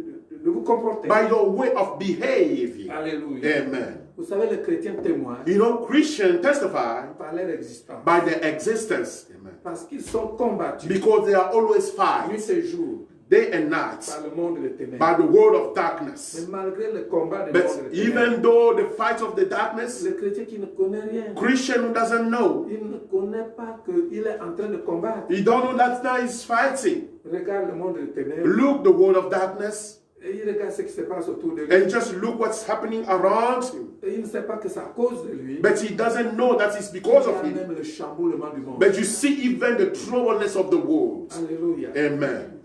vous comporter. by your way of behavior. Alléluia. Amen. Vous savez, les chrétiens témoignent You know, Christians testify par leur existence. by their existence. Amen. Parce qu'ils sont combattus Because they are always nuit fighting et jour day and night par le monde des ténèbres. by the world of Mais darkness. malgré le combat des But mondes des ténèbres, even though the fight of the darkness, le chrétien qui ne connaît rien, Christian who doesn't know, il ne connaît pas qu'il est en train de combattre. he don't know that now he's fighting. Regarde le monde des ténèbres Look the world of darkness Et il regarde ce qui se passe autour de lui. And just look what's happening around him. Et il ne sait pas que c'est à cause de lui. But he doesn't know that it's because Il y of a him. même le chamboulement du monde. But you see even the troubleness of the world. Alléluia. Amen.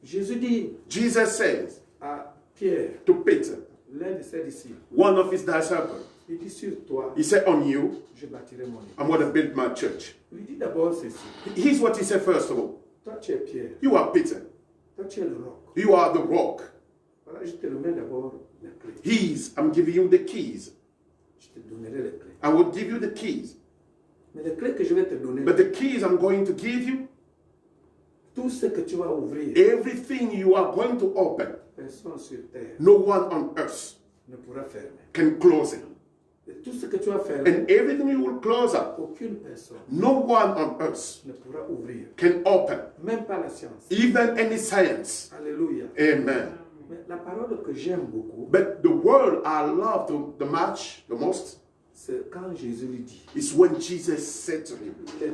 Jésus dit Jesus says à Pierre, to Peter, l'un de ses disciples, one of his disciples, il dit sur toi, he said, on you, je bâtirai mon église. I'm going to build my church. Il dit d'abord ceci. Here's what he said first of all. Toi tu es Pierre, You are Peter. toi tu es le roc. You are the rock. Voilà, je te remets d'abord les clés. I'm giving you the keys. Je te donnerai les clés. I will give you the keys. Mais les clés que je vais te donner, But the keys I'm going to give you, tout ce que tu vas ouvrir, everything you are going to open, personne sur terre no one on earth ne pourra fermer. can close it. Et tout ce que tu vas fermer, And everything you will close up, aucune personne no one on earth ne pourra ouvrir. can open. Même pas la science. Even any science. Alléluia. Amen. Mais la parole que j'aime beaucoup, But the word I love the most c'est quand Jésus lui dit, is when Jesus said to him, les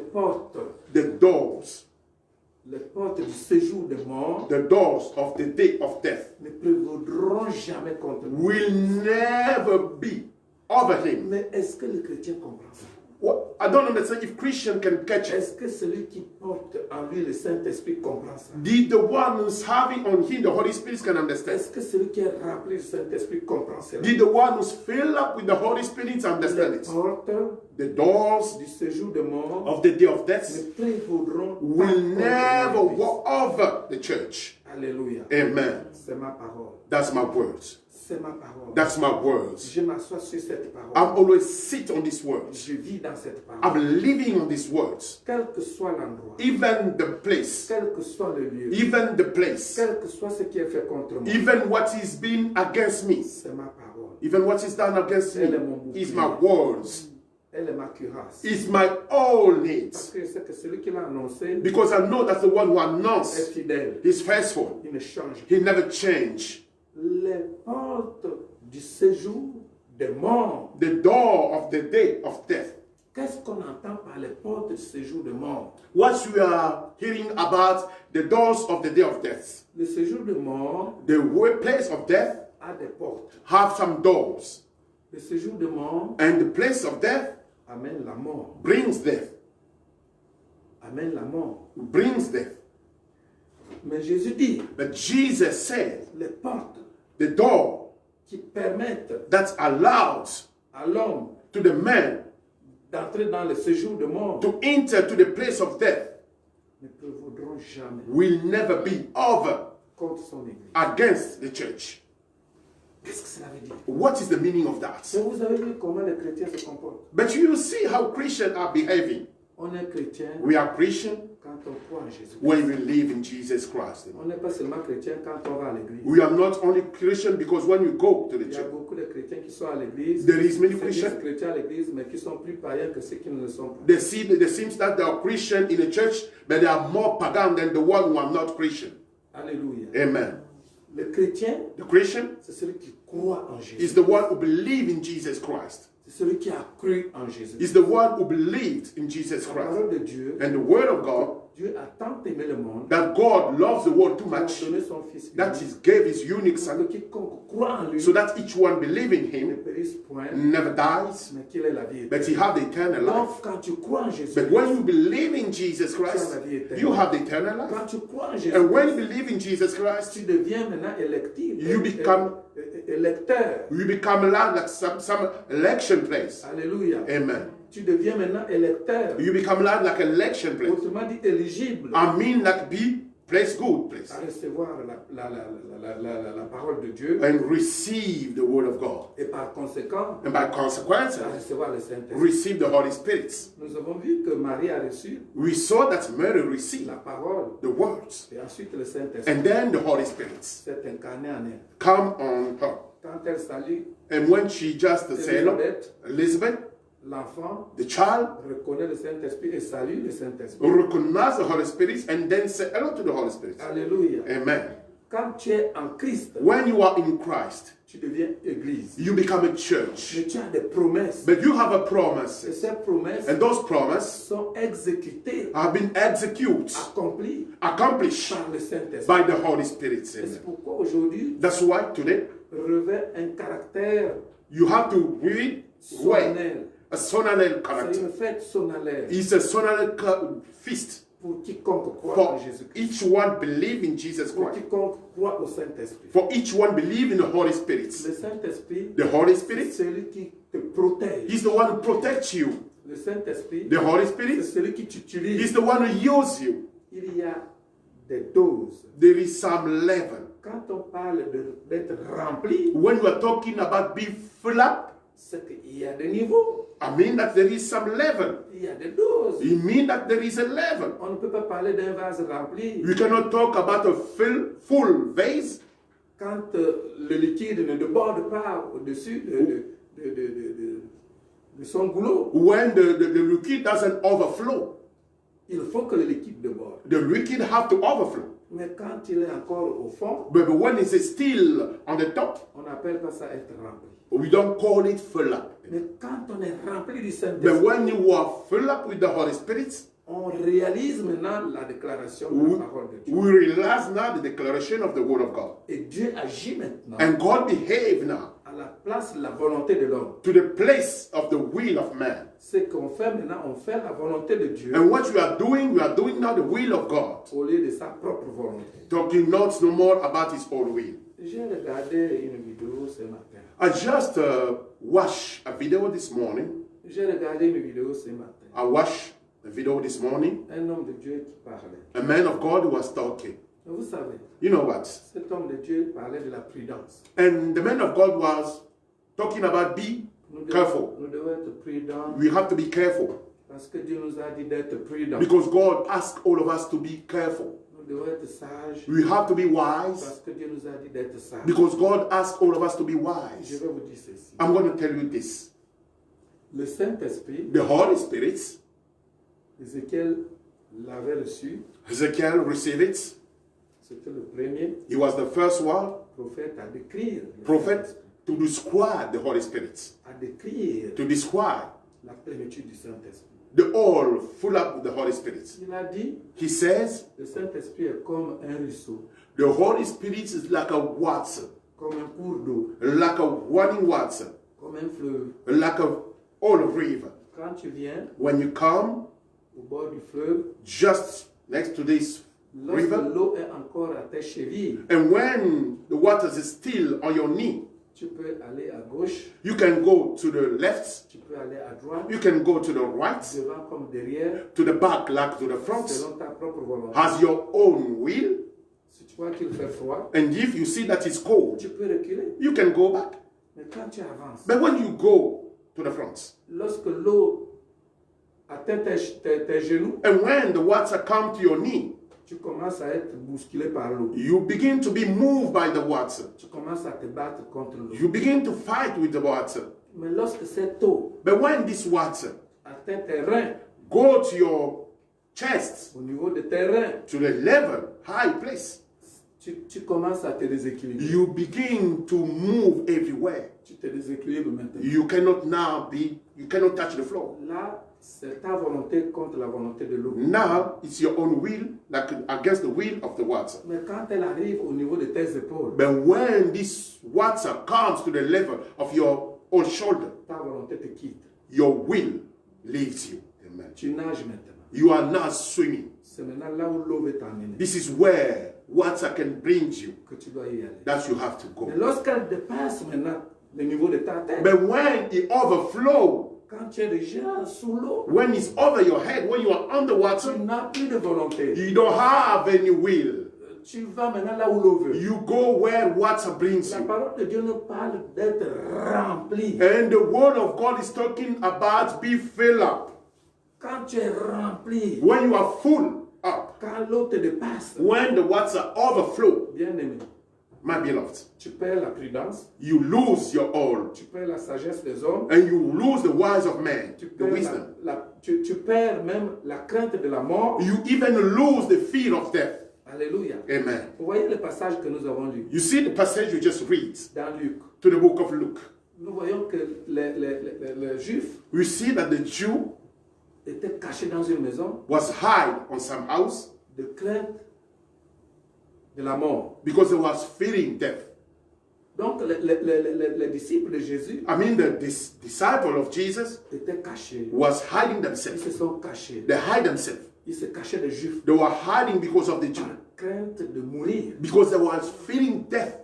portes du séjour des morts the doors of the day of death ne prévaudront jamais contre nous. will never be over him. Mais est-ce que le chrétien comprend ça? What? I don't understand if Christian can catch it. Est-ce que celui qui porte en lui le Saint-Esprit comprend ça? Did the one who's having on him the Holy Spirit can understand? Est-ce que celui qui est rempli du Saint-Esprit comprend cela? Did the one who's filled up with the Holy Spirit understand Les it? portes The doors du séjour des morts of the day of ne death prévaudront pas will contre never l'Église. walk over the church. Alléluia. Amen. C'est ma parole. That's my words. C'est ma parole. That's my words. Je m'assois sur cette parole. I'm always sit on these words. Je vis dans cette parole. I'm living on these words. Quel que soit l'endroit, Even the place. quel que soit le lieu, Even the place. quel que soit ce qui est fait contre moi, Even what is being against me. c'est ma parole. Even what is done against me is my words. Elle est ma cuirasse. Is my all Parce needs. que je sais que celui qui l'a annoncé Because I know that's the one who est announced. fidèle. He's faithful. Il ne change He never changed. les portes du séjour des morts. The door of the day of death. Qu'est-ce qu'on entend par les portes du séjour des morts? What we are hearing about the doors of the day of death. Le séjour des morts The place of death a des portes. have some doors. Le séjour des morts And the place of death amène la mort. brings death. Amène la mort. Brings death. Mais Jésus dit, But Jesus said les portes the door qui permettent that allows à l'homme to the man d'entrer dans le séjour de mort to enter to the place of death ne prévaudront jamais will never be over contre son église. against the church. Qu'est-ce que cela veut dire? What is the meaning of that? Et vous avez vu comment les chrétiens se comportent. But you see how Christians are behaving. On est chrétien We are Christian quand on croit en Jésus. when we live in Jesus Christ. On n'est pas seulement chrétien quand on va à l'église. We are not only Christian because when you go to the Il y a church, beaucoup de chrétiens qui sont à l'église. there is many Qui se Christians. disent chrétiens à l'église, mais qui sont plus païens que ceux qui ne le sont pas. They see that it seems that they are Christian in the church, but they are more pagan than the one who are not Christian. Alléluia. Amen. Le chrétien, The Christian c'est celui qui croit en is Jésus. the one who believes in Jesus Christ. C'est celui qui a cru en Jésus. Is the one who believed in Jesus La Christ. parole de Dieu, And the word of God, Dieu a tant aimé le monde that God loves the world too qu'il a much, donné son Fils that unique, He gave His unique pour Son, que quiconque croit en lui so that each one believe in ne Him périsse point, never dies, mais qu'il ait la vie but he éternelle. have the eternal life. Donc, quand tu crois en Jésus, But when you believe in Jesus Christ, you have the eternal life. quand tu crois en Jésus, And when you believe in Jesus Christ, tu deviens maintenant électif, You become- électeur. you become like some election place. Alléluia. Amen. Tu deviens maintenant électeur. You become like election place. Autrement dit, éligible I mean like be place good place. à recevoir la parole de Dieu And receive the word of God. et par conséquent And by consequence, à recevoir le Saint-Esprit. receive the Holy Spirit. Nous avons vu que Marie a reçu We saw that Mary received la parole the words. et ensuite le Saint-Esprit And then the Holy Spirit s'est incarné en elle. come on her. Quand elle salue And when she just said, Élisabeth, Elizabeth, l'enfant the child reconnaît le Saint-Esprit et salue le Saint-Esprit. recognize the Holy Spirit and then say hello to the Holy Spirit. Alléluia. Amen. Quand tu es en Christ, When you are in Christ, tu deviens église. you become a church. Mais tu as des promesses. But you have a Et promise. ces promesses And those promises sont exécutées, have been executed, accomplies accomplished par le Saint-Esprit. by the Holy Spirit. Et c'est Amen. pourquoi aujourd'hui, That's why today revêt un caractère you have to read well solennel. a sonal C'est character. une fête solennelle It's a sonal feast pour quiconque croit for en Jésus-Christ. each one believe in Jesus Pour Christ. quiconque croit au Saint-Esprit. For each one believe in the Holy Spirit. Le Saint-Esprit, The Holy c'est Spirit celui qui te protège. is the one who protects you. Le Saint-Esprit, The Holy c'est Spirit celui qui t'utilise. is the one who uses you. Il y a des doses. There is some level. Quand on parle d'être rempli, When you are talking about being full up, c'est qu'il y a des niveaux, I mean that there is some level. il y a des doses. It means that there is a level. On ne peut pas parler d'un vase rempli You cannot talk about a full vase quand le liquide ne déborde pas au-dessus de son goulot. when the liquid doesn't overflow. Il faut que le liquide déborde. The liquid have to overflow. Mais quand il est encore au fond, But when it's still on the top, on n'appelle pas ça être rempli. we don't call it full up. Mais quand on est rempli du But Saint-Esprit, when you are full up with the Holy Spirit, on réalise maintenant la déclaration de la parole de Dieu. we realize now the declaration of the Word of God. Et Dieu agit maintenant And God behave now à la place de la volonté de l'homme. to the place of the will of man. Ce qu'on fait maintenant, on fait la volonté de Dieu And what we are doing now the will of God. au lieu de sa propre volonté. Talking not no more about his own will. J'ai regardé une vidéo ce matin. I just watched a video this morning. J'ai regardé une vidéo ce matin. I watched a video this morning. Un homme de Dieu qui parlait. A man of God was talking. Et vous savez, You know what? cet homme de Dieu parlait de la prudence. And the man of God was talking about be careful. Nous devons être prudents We have to be careful. parce que Dieu nous a dit d'être prudents. Because God asked all of us to be careful. Nous devons être sages We have to be wise. parce que Dieu nous a dit d'être sages. Because God asked all of us to be Je wise. vais vous dire ceci. I'm going to tell you this. Le Saint-Esprit, The Holy Spirit, Ézéchiel l'avait reçu. Ezekiel received it. C'était le premier He was the first one prophète à décrire le prophet Saint-Esprit, to describe the Holy Spirit, à décrire to describe la plénitude du Saint-Esprit. the all full up with the Holy Spirit. Il a dit, He says le Saint-Esprit est comme un ruisseau, the Holy Spirit is like a water, comme un cours d'eau, like a running water, comme un fleuve. like a all river. Quand tu viens When you come au bord du fleuve, just next to this lorsque river, l'eau est encore à tes chevilles, and when the water is still on your knee, tu peux aller à gauche, you can go to the left, tu peux aller à droite, you can go to the right, devant comme derrière, to the back, like to the front, selon ta propre volonté. has your own will. Si tu vois qu'il fait froid, And if you see that it's cold, tu peux reculer. you can go back. Mais quand tu avances, But when you go to the front, lorsque l'eau atteint tes genoux, and when the water come to your knee, tu commences à être bousculé par l'eau. you begin to be moved by the water. Tu commences à te battre contre l'eau. You begin to fight with the water. Mais lorsque cette eau But when this water atteint tes reins, go to your chest, au niveau de tes reins, to the level, high place, tu commences à te déséquilibrer. you begin to move everywhere. Tu te déséquilibres maintenant. You cannot touch the floor. Là, c'est ta volonté contre la volonté de l'eau. Now it's your own will, like against the will of the water. Mais quand elle arrive au niveau de tes épaules, But when this water comes to the level of your own shoulder, ta volonté te quitte. your will leaves you. Amen. Tu nages maintenant. You are now swimming. C'est maintenant là où l'eau veut t'emmener This is where water can bring you, que tu dois y aller. that you have to go. Mais lorsqu'elle dépasse maintenant le niveau de ta tête, But when it overflows, quand tu es déjà sous l'eau, when it's over your head, when you are tu underwater, n'as plus de volonté. you don't have any will. Tu vas maintenant là où l'eau veut. You go where water brings La you. parole de Dieu nous parle d'être rempli. And the word of God is talking about be filled up. Quand tu es rempli, When you are full up, quand l'eau te dépasse, when the water overflow, bien aimé, my beloved, tu perds la prudence, you lose your all. tu perds la sagesse des hommes, And you lose the wise of man, tu the perds, wisdom. tu perds même la crainte de la mort You even lose the fear of death. Alléluia. Amen. Vous voyez le passage que nous avons lu You see the passage you just read dans Luc. to the book of Luke. Nous voyons que les Juifs We see that the Jew étaient cachés dans une maison was hid on some house de crainte de la mort. because he was fearing death. Donc les disciples de Jésus I mean, the disciple of Jesus étaient cachés. was hiding Ils themselves. se sont cachés. They hide themselves. Ils se cachaient des Juifs They were hiding because of the Jew, par crainte de mourir. because they was fearing death.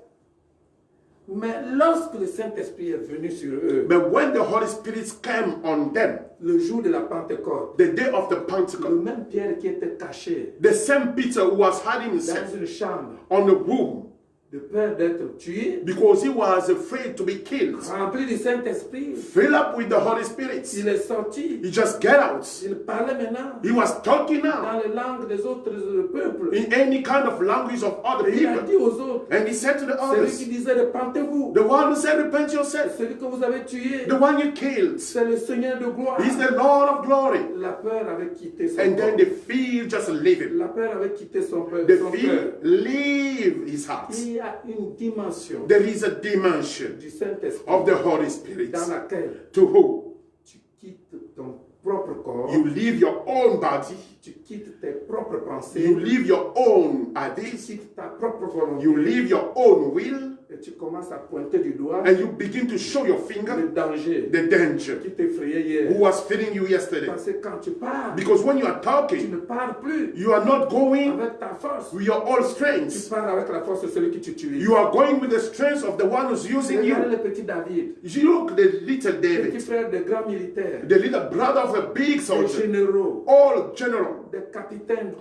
Mais lorsque le Saint-Esprit est venu sur eux, But when the Holy Spirit came on them, le jour de la Pentecôte, the day of the le Pentecost, même Pierre qui était caché the same Peter who was hiding himself dans une chambre on the room de peur d'être tué, because he was afraid to be killed, rempli du Saint-Esprit, fill up with the Holy Spirit. il est sorti. He just get out. Il parlait maintenant He was talking now dans les langues des autres peuples. in any kind of language of other Et il a dit people. aux autres, And he said to the celui others, qui disait repentez-vous, the one who said, repent yourself, celui que vous avez tué, the one you killed, c'est le Seigneur de gloire. he's the Lord of glory. La peur avait quitté son And then corps. the fear just leave him. La peur avait quitté son cœur. The fear leave his heart. Il y a une dimension There is a dimension du Saint-Esprit of the Holy Spirit dans laquelle to who tu quittes ton propre corps, you leave your own body, tu quittes tes propres pensées, you leave your own tu ideas, quittes ta propre volonté, you leave your own will, et tu commences à pointer du doigt and you begin to show your le finger danger the danger qui t'effrayait hier. who was feeding you yesterday. Parce que quand tu parles, Because when you are tu talking, ne parles plus you are not going avec ta force. with your own Tu strength. parles avec la force de celui qui t'utilise. You are going with the strength of the one who's using Regardez you. le petit David, You look the little petit David, frère de grands militaires, the little brother of a big des soldier, généraux, all general, des capitaines,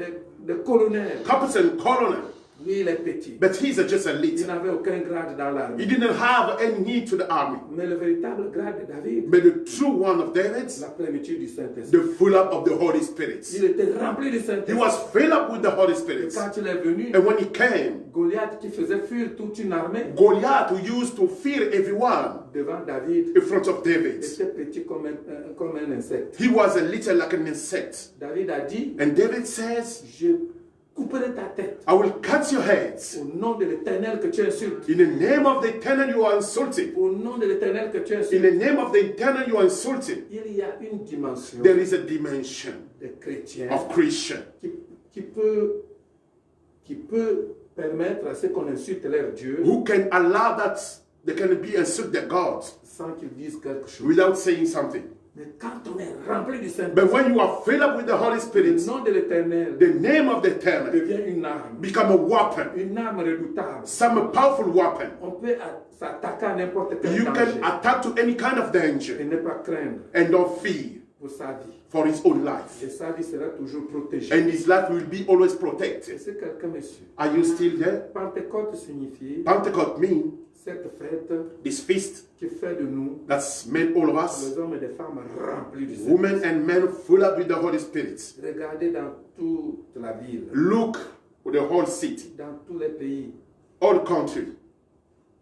des colonels. captain, colonel, Lui, il est petit. but he's just a Il little. n'avait aucun grade dans He l'armée. didn't have any need to the army. Mais le véritable grade de David, But the true one of David, la plénitude du Saint-Esprit. the full up of the Holy Spirit. Il était rempli du He Saint-Esprit. was filled up with the Holy Et Spirit. quand il est venu, And when he came, Goliath qui faisait fuir toute une armée Goliath, who used to fear everyone devant David, in front of David, était petit comme un insecte. he was a little like an insect. David a dit, And David says, je couperai ta tête I will cut your heads. au nom de l'Éternel que tu insultes. In the name of the eternal you are insulting. Au nom de l'Éternel que tu In insultes. the name of the eternal you are insulting. Il y a une dimension There is a dimension des chrétiens of Christian qui peut permettre à ceux qu'on insulte leur Dieu who can allow that they can be insult their God sans qu'ils disent quelque chose. without saying something. Mais quand on est rempli du But Saint-Esprit, when you are filled up with the Holy le Spirit, nom de l'Éternel the name of the eternal devient une arme become a weapon, redoutable. some powerful weapon. On peut s'attaquer à n'importe quel You danger can attack to any kind of et danger ne pas craindre and don't fear pour sa vie. for his own life. Et sa vie sera toujours protégée. And his life will be always Et protected. c'est quelqu'un, monsieur. Are you still there? Pentecôte signifie Pentecost means cette fête this feast qui fait de nous that's made all of us, les hommes et les femmes remplis du women Saint-Esprit. and men full up with the Holy Spirit. Regardez dans toute la ville, Look at the whole city, dans tous les pays. all country.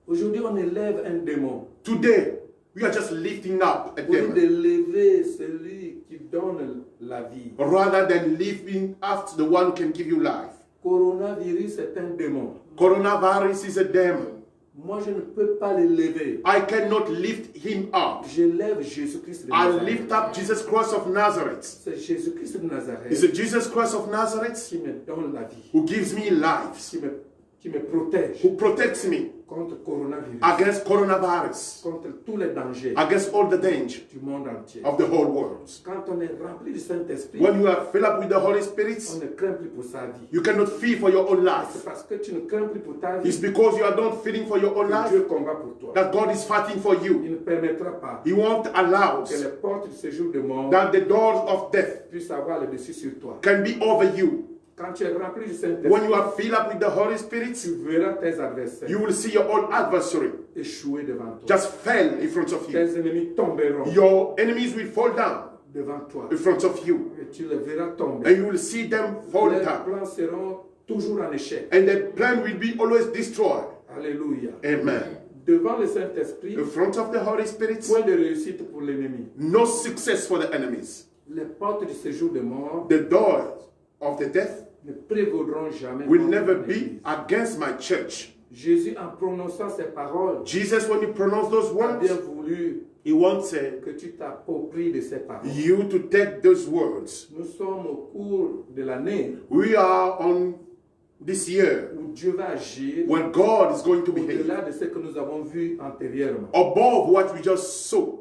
Aujourd'hui, on élève un démon. Today, we are just lifting up a Au lieu demon d'élever celui qui donne la vie. rather than lifting after the one who can give you life. Coronavirus est un démon. Coronavirus is a demon. Moi, je ne peux pas l'élever. I cannot lift him up. J'élève Jésus-Christ de I Nazareth. lift up Jesus Christ of Nazareth. C'est Jésus-Christ de Nazareth Is it Jesus Christ of Nazareth qui me donne la vie, who gives me life, qui me protège who protects me contre le coronavirus, against coronavirus, contre tous les dangers against all the danger du monde entier. of the whole world. Quand on est rempli du Saint-Esprit, When you are filled up with the Holy Spirit, on ne craint plus pour sa vie. you cannot fear for your own C'est life. parce que tu ne crains plus pour ta vie It's because you are not feeling for your own que life Dieu combat pour toi. that God is fighting for you. Il ne permettra pas He won't allow que les portes du séjour de mort that the doors of death puissent avoir le dessus sur toi. can be over you. Quand tu es rempli du When Saint-Esprit, you are filled up with the Holy Spirit, tu verras tes adversaires you will see your own adversary échouer devant toi. just fell in front of you. Tes ennemis tomberont Your enemies will fall down devant toi. in front of you, Et tu les verras tomber. and you will see them fall Les down, plans seront toujours en échec. and the plan will be always destroyed. Alléluia. Amen. Devant le Saint-Esprit, In front of the Holy Spirit, point de réussite pour l'ennemi. no success for the enemies. Les portes du séjour de mort The doors of the death ne prévaudront jamais will contre never mon be Église. against my church. Jésus, en prononçant ces paroles, Jesus, when he pronounced those a bien words, voulu he wanted que tu t'appropries de ces paroles. you to take those words. Nous sommes au cours de l'année We are on this year où Dieu va agir when God is going to behave au-delà de ce que nous avons vu antérieurement. above what we just saw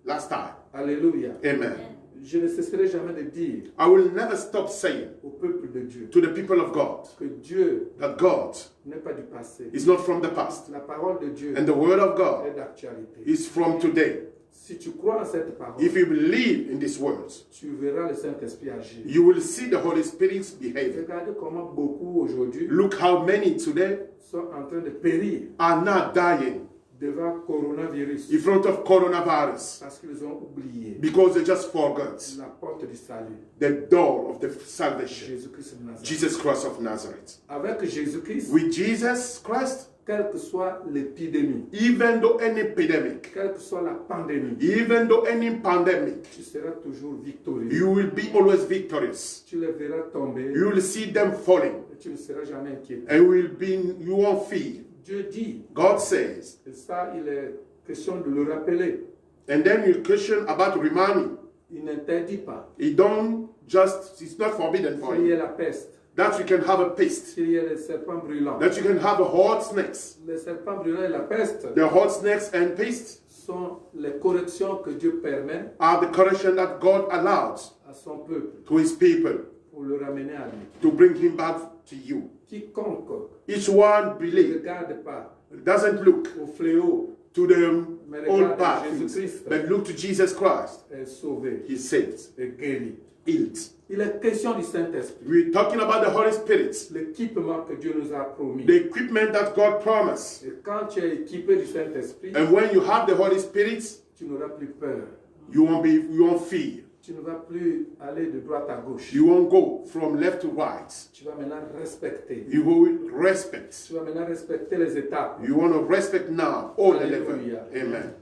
last time. Alléluia. Amen. Je ne cesserai jamais de dire I will never stop saying au peuple de Dieu to the people of God que Dieu that God n'est pas du passé. is not from the past La parole de Dieu and the word of est God d'actualité. is from today. Si tu crois en cette parole, If you believe in these words, tu verras le Saint-Esprit agir. you will see the Holy Spirit's behavior. Regardez comment beaucoup aujourd'hui Look how many today sont en train de périr are not dying devant coronavirus in front of coronavirus parce qu'ils ont oublié because they just forgot la porte du salut, the door of the salvation, Jésus-Christ de Nazareth. Jesus Christ of Nazareth. Avec Jésus-Christ, With Jesus Christ, quelle que soit l'épidémie, even though any epidemic, quelle que soit la pandémie, even though any pandemic, tu seras toujours victorieux. you will be always victorious. Tu les verras tomber You will see them falling et tu ne seras jamais inquiété. and you won't fear. Dieu dit, God says, et ça il est question de le rappeler, and then you question about reminding. il n'interdit pas It's not forbidden for qu'il y ait you la peste, that you can have a pest, qu'il y ait les serpents brûlants. that you can have a hot snakes. Les serpents brûlants et la peste The hot snakes and pest sont les corrections que Dieu permet are the correction that God allows à son peuple to his people pour le ramener à lui. to bring him back to you. Quiconque Each one ne believes, regarde pas doesn't look au fléau to the mais old regarde bad Jésus things, Christ but look to Jesus Christ. est sauvé, He saved, est guéri. healed. Il est question du Saint-Esprit, We're talking about the Holy Spirit, l'équipement que Dieu nous a promis. the equipment that God promised. Et quand tu es équipé du Saint-Esprit, And when you have the Holy Spirit, tu n'auras plus peur. you won't fear. Tu ne vas plus aller de droite à gauche. You won't go from left to right. Tu vas maintenant respecter. You will respect. Tu vas maintenant respecter les étapes. You want to respect now all the level. Alléluia. Amen.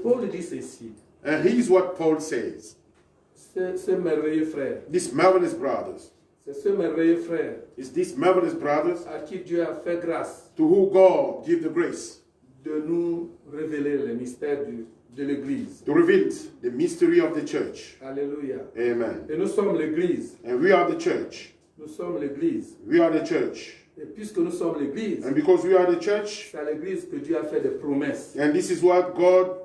Paul dit ceci. And here's what Paul says. Ce merveilleux frère, These marvelous brothers, c'est ce merveilleux frère is these marvelous brothers à qui Dieu a fait grâce to who God give the grace de nous révéler les mystères de l'Église. to reveal the mystery of the church. Alléluia. Amen. Et nous sommes l'Église. And we are the church. Nous sommes l'Église. We are the church. Et puisque nous sommes l'Église, And because we are the church, c'est à l'Église que Dieu a fait des promesses. and this is what God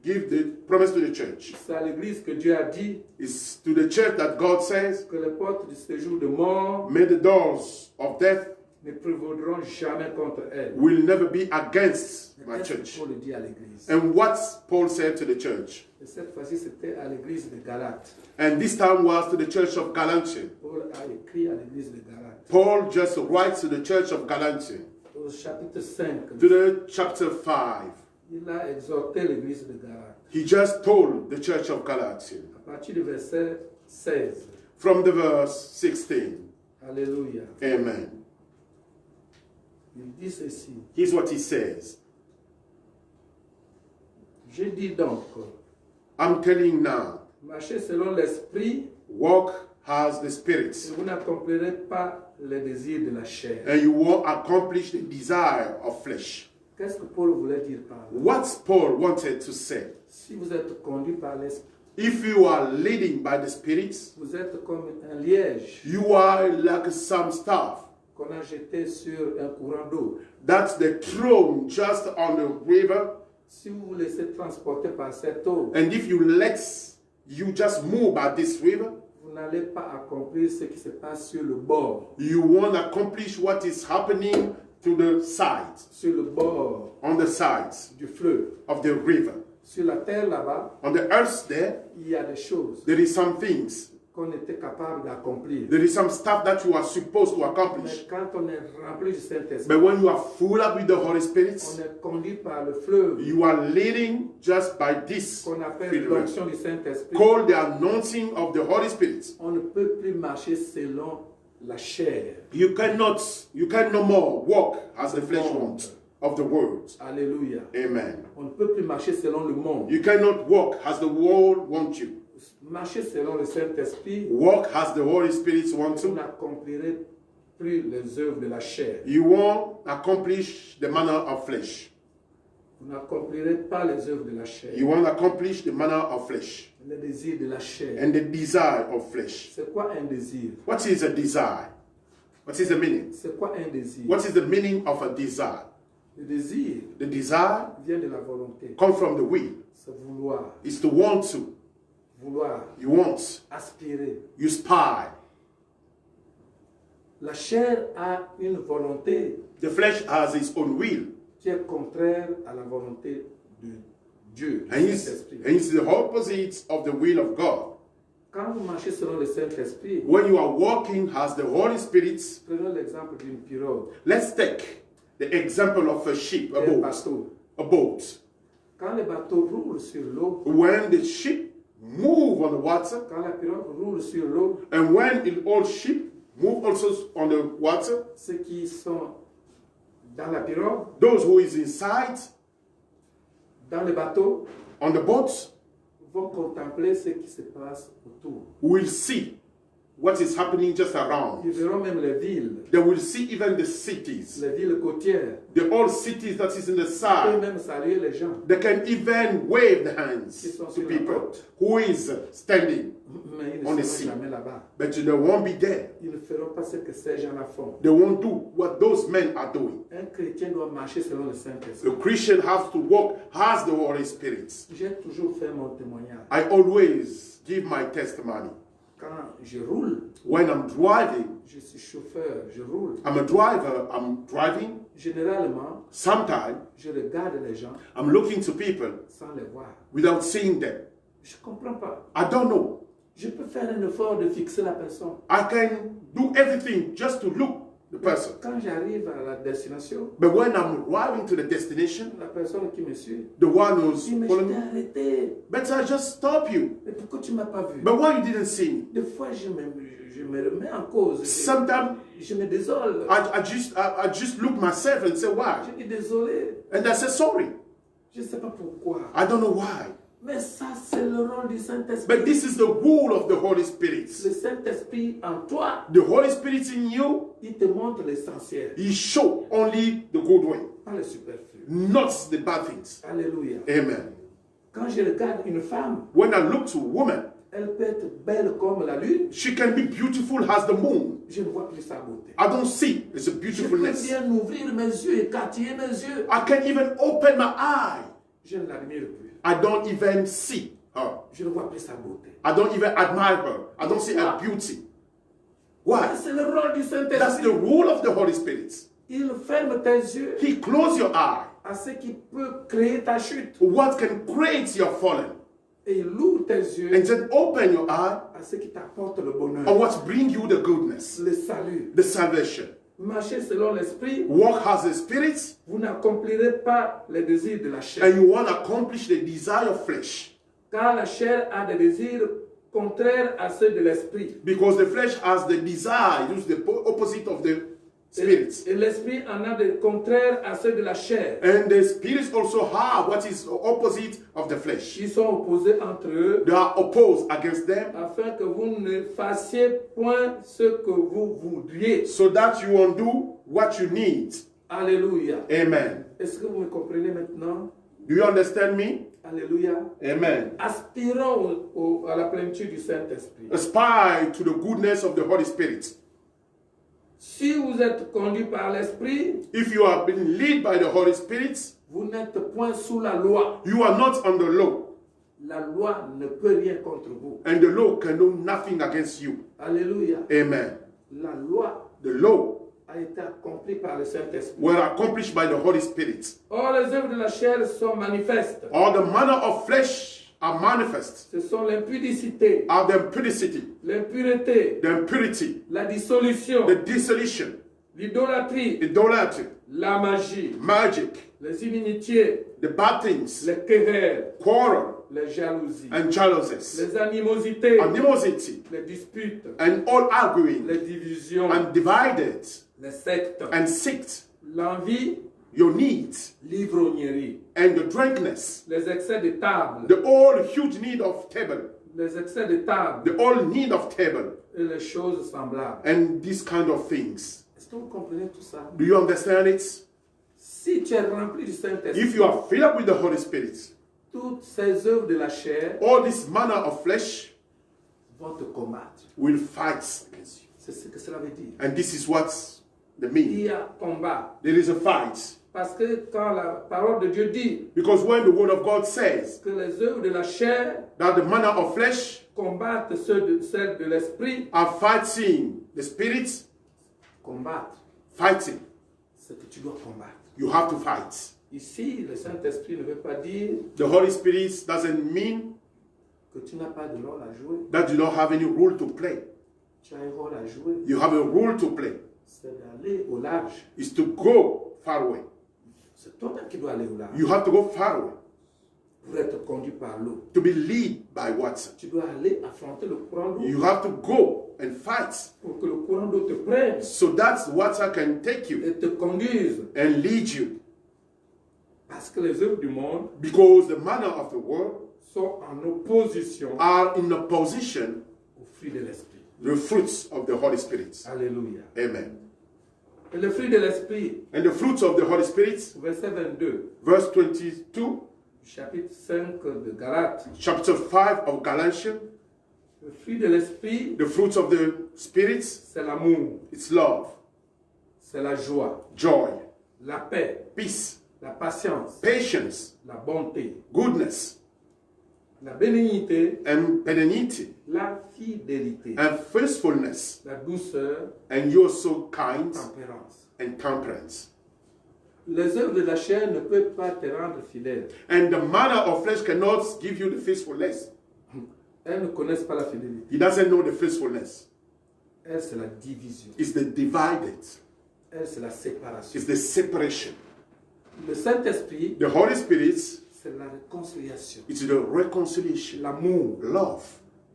give the promise to the church. C'est à l'Église que Dieu a dit It's to the church that God says, que les portes du séjour de mort may the doors of death ne prévaudront jamais contre elle. will never be against my Qu'est-ce que church. Paul dit à l'Église? And what Paul said to the church, Et cette fois-ci, c'était à l'Église de Galate. and this time was to the church of Galatia. Paul a écrit à l'Église de Galate. Paul just writes to the church of Galatia, Au chapitre 5, to the chapter 5. il a exhorté l'Église de Galate. He just told the church of Galatia À partir du verset 16. from the verse 16. Alléluia. Amen. Il dit ceci. Here's what he says. Je dis donc, I'm telling you now, marchez selon l'esprit walk as the Spirit, et vous n'accomplirez pas les désirs de la chair. and you won't accomplish the desire of flesh. Qu'est-ce que Paul voulait dire par là? What Paul wanted to say, Si vous êtes conduit par l'esprit, if you are leading by the Spirit, vous êtes comme un liège you are like some staff qu'on a jeté sur un courant d'eau. that's the thrown just on the river, Si vous vous laissez transporter par cette eau, and if you just move by this river, vous n'allez pas accomplir ce qui se passe sur le bord. you won't accomplish what is happening to the sides, Sur le bord on the sides du fleuve. of the river. Sur la terre là-bas, On the earth there, il y a des choses there is some things, qu'on était capable d'accomplir. there is some stuff that you are supposed to Mais accomplish. quand on est rempli du Saint-Esprit, But when you are full up with the Holy Spirit, on est conduit par le fleuve you are leading just by this qu'on appelle river, l'onction du Saint-Esprit. called the anointing of the Holy Spirit. On ne peut plus marcher selon la chair. You can no more walk as the flesh wants of the world. Alléluia. Amen. On ne peut plus marcher selon le monde. You cannot walk as the world wants you. marcher selon le Saint-Esprit, walk as the Holy Spirit wants vous to, n'accomplirez plus les œuvres de la chair. you won't accomplish the manner of flesh. Vous n'accomplirez pas les œuvres de la chair. You won't accomplish the manner of flesh Les désirs de la chair. and the desire of flesh. C'est quoi un désir? What is a desire? What is the meaning? C'est quoi un désir? What is the meaning of a desire? Le désir The desire vient de la volonté. comes from the will. C'est vouloir. It's to want to. Vouloir. You want. Aspirer. You spy. La chair a une volonté The flesh has its own will. qui est contraire à la volonté de Dieu, And du it's, Saint-Esprit. and it's the opposite of the will of God. Quand vous marchez selon le Saint-Esprit, When you are walking as the Holy Spirit, prenons l'exemple d'une pirogue, let's take the example of a ship, a un boat. bateau. A boat. Quand le bateau roule sur l'eau, When the ship move on the water, quand la pirogue roule sur l'eau, and when the old ship move also on the water, ceux qui sont dans la pirogue, those who is inside dans le bateau, on the boat vont contempler ce qui se passe autour. will see what is happening just around. Ils verront même les villes, They will see even the cities, les villes côtières. the old cities that is in the Ils peuvent side. même saluer les gens. They can even wave the hands Qui sont to sur la people côte. who is standing, Mais ils On ne the seront sea. jamais là-bas. but they won't be there. Ils ne feront pas ce que ces gens-là font. They won't do what those men are doing. Un chrétien doit marcher selon le Saint-Esprit. The Christian has to walk as the Holy Spirit. J'ai toujours fait mon témoignage. I always give my testimony. Quand je roule, When I'm driving, je suis chauffeur, je roule. I'm a driver, I'm driving. Généralement, Sometimes je regarde les gens I'm looking to people sans les voir. without seeing them. Je ne comprends pas. I don't know. Je peux faire un effort de fixer la personne. I can do everything just to look the person. Quand j'arrive à la destination, But when I'm arriving to the destination, la personne qui me suit the one who's dit, mais je following t'ai me, arrêté. but I just stop you. Mais pourquoi tu ne m'as pas vu? But why you didn't see me? Des fois, je me remets en cause. Sometimes Je me désole. I just look myself and say, why? Je dis désolé. And I say, sorry. Je ne sais pas pourquoi. I don't know why. Mais ça, c'est le rôle du Saint-Esprit. But this is the rule of the Holy Spirit. Le Saint-Esprit en toi, The Holy Spirit in you, il te montre l'essentiel, He show only the good way, pas le superflu. not the bad things. Alléluia. Amen. Quand je regarde une femme, When I look to a woman, elle peut être belle comme la lune. she can be beautiful as the moon. Je ne vois plus sa beauté. I don't see it's a Je peux beautifulness. bien ouvrir mes yeux, écartiller mes yeux. I can even open my eye. Je ne l'admire plus. I don't even see her. Je ne vois plus sa beauté. I don't even admire her. I don't see her beauty. Why? C'est le rôle du That's Saint-Esprit. the rule of the Holy Spirit. Il ferme tes yeux He close your eye. à ce qui peut créer ta chute. What can create your falling? Et il ouvre tes yeux And then open your eye à ce qui t'apporte le on bonheur, what bring you the goodness, le salut. the salvation. Marchez selon l'esprit, Walk as the Spirit, vous n'accomplirez pas les désirs de la chair. and you want to accomplish the desire of flesh. Car la chair a des désirs contraires à ceux de l'esprit. Because the flesh has the desire, it's the opposite of the spirit. Et l'esprit en a des contraires à ceux de la chair. And the spirits also have what is opposite of the flesh. Ils sont opposés entre eux They are opposed against them, afin que vous ne fassiez point ce que vous voudriez. so that you won't do what you need. Alléluia. Amen. Est-ce que vous me comprenez maintenant? Do you understand me? Alléluia. Amen. Aspirons à la plénitude du Saint-Esprit. Aspire to the goodness of the Holy Spirit. Si vous êtes conduit par l'Esprit, If you have been led by the Holy Spirit, vous n'êtes point sous la loi. you are not under law, La loi ne peut rien contre vous. and the law can do nothing against you. Alléluia. Amen. La loi The law a été accomplie par le Saint-Esprit. were accomplished by the Holy Spirit. Or, les œuvres de la chair sont manifestes. All the manner of flesh are manifest, Ce sont l'impudicité, are the impurity, l'impureté, the impurity, la dissolution, the dissolution, l'idolâtrie, idolatry, la magie, magic, les inimitiés, the bad things, les querelles, quarrel, les jalousies, and jealousies, les animosités, animosity, les disputes, and all arguing, les divisions, and divided, les sectes, and sicked, l'envie, your needs, l'ivrognerie, and the drunkenness, les excès de table, the all huge need of table, les excès de table the whole need of table, et les choses semblables. and these kind of things. Est-ce que vous comprenez tout ça? Do you understand it? Si tu es rempli du Saint-Esprit, If you are filled up with the Holy Spirit, toutes ces œuvres de la chair all this manner of flesh vont te combattre. will fight against you. C'est ce que cela veut dire. And this is what the Il meaning. y a combat. There is a fight. Parce que quand la parole de Dieu dit Because when the word of God says que les œuvres de la chair that the manner of flesh combattent celles de l'esprit, are fighting the spirit, combattre, fighting. c'est que tu dois combattre. You have to fight. Ici, le Saint-Esprit ne veut pas dire The Holy Spirit doesn't mean que tu n'as pas de rôle à jouer. that you don't have any role to play. Tu as un rôle à jouer. You have a role to play. C'est d'aller au large. It's to go far away. C'est toi-même qui dois aller au large You have to go far away. pour être conduit par l'eau. To be led by what? Tu dois aller affronter le courant d'eau You have to go and fight pour que le courant d'eau te prenne so that water can take you et te conduise. and lead you. Parce que les œuvres du monde Because the manner of the world sont en opposition are in opposition au fruit de l'esprit. to the fruits of the Holy Spirit. Alléluia. Amen. Et le fruit de l'esprit, And the fruits of the Holy Spirit, verset 22, verse 22, chapitre 5 de Galates. chapter 5 of Galatians, Le fruit de l'esprit, the fruits of the Spirit, c'est l'amour, it's love, c'est la joie, joy, la paix, peace, la patience, patience, la bonté, goodness, la bénignité, and benignity, la fidélité, and faithfulness, la douceur, and you're so kind tempérance. and temperance. Les œuvres de la chair ne peuvent pas te rendre fidèle. And the manner of flesh cannot give you the faithfulness. Elles ne connaissent pas la fidélité. He doesn't know the faithfulness. Elles, c'est la division. It's the divided. Elles, c'est la séparation. It's the separation. Le Saint-Esprit, The Holy Spirit, c'est la réconciliation, it's the reconciliation, l'amour. love.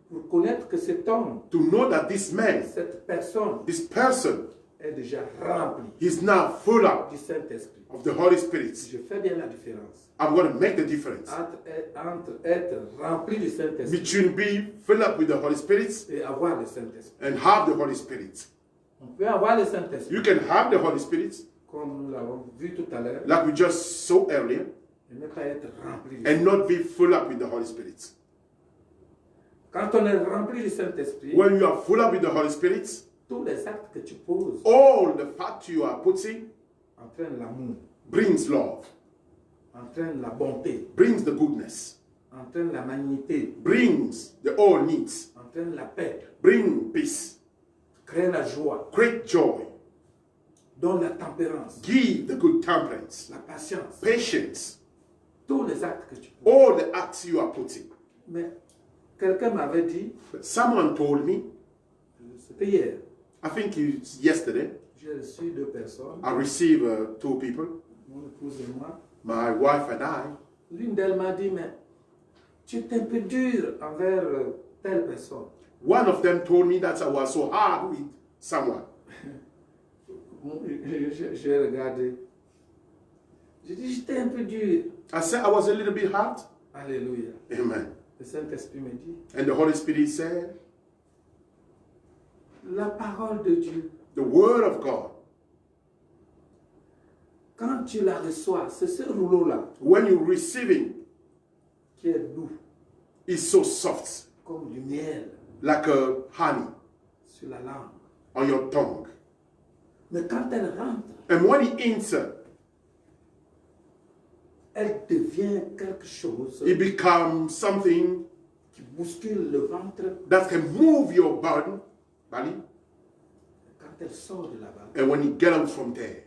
Pour connaître que cet homme, To know that this man, cette personne, this person, est déjà rempli is now full up du Saint-Esprit. of the Holy Spirit. Je fais bien la différence I'm going to make the difference entre être rempli du Saint-Esprit between being filled up with the Holy Spirit et avoir le Saint-Esprit. and have the Holy Spirit. On peut avoir le Saint-Esprit, You can have the Holy Spirit, comme nous l'avons vu tout à l'heure, like we just saw earlier, et ne pas être rempli du and not be full up with the Holy Spirit. Quand on est rempli du Saint-Esprit, When you are full up with the Holy Spirit, tous les actes que tu poses all the fact you are putting entraînent l'amour, brings love, entraînent la bonté, brings the goodness, entraînent la magnité, brings the all needs, entraînent la paix, bring peace, créent la joie, great joy, donne la tempérance, give the good temperance, la patience. patience, Tous les actes que tu poses. all the acts you are putting. Mais quelqu'un m'avait dit, But someone told me, c'était hier, I think it's yesterday, j'ai reçu 2 personnes, I received 2 people, mon épouse et moi. my wife and I. L'une d'elles m'a dit, mais tu es un peu dur envers telle personne. One of them told me that I was so hard with someone. J'ai regardé. J'ai dit, j'étais un peu dur. I said I was a little bit hard. Alléluia. Amen. Le Saint-Esprit me dit, And the Holy Spirit said, la parole de Dieu, the word of God, quand tu la reçois, c'est ce rouleau-là when you're receiving, qui est doux, is so soft, comme du miel like a honey sur la langue. on your tongue. Mais quand elle rentre, And when it enters, elle devient quelque chose it becomes something qui bouscule le ventre. that can move your body. Quand elle sort de là-bas, And when you get out from there,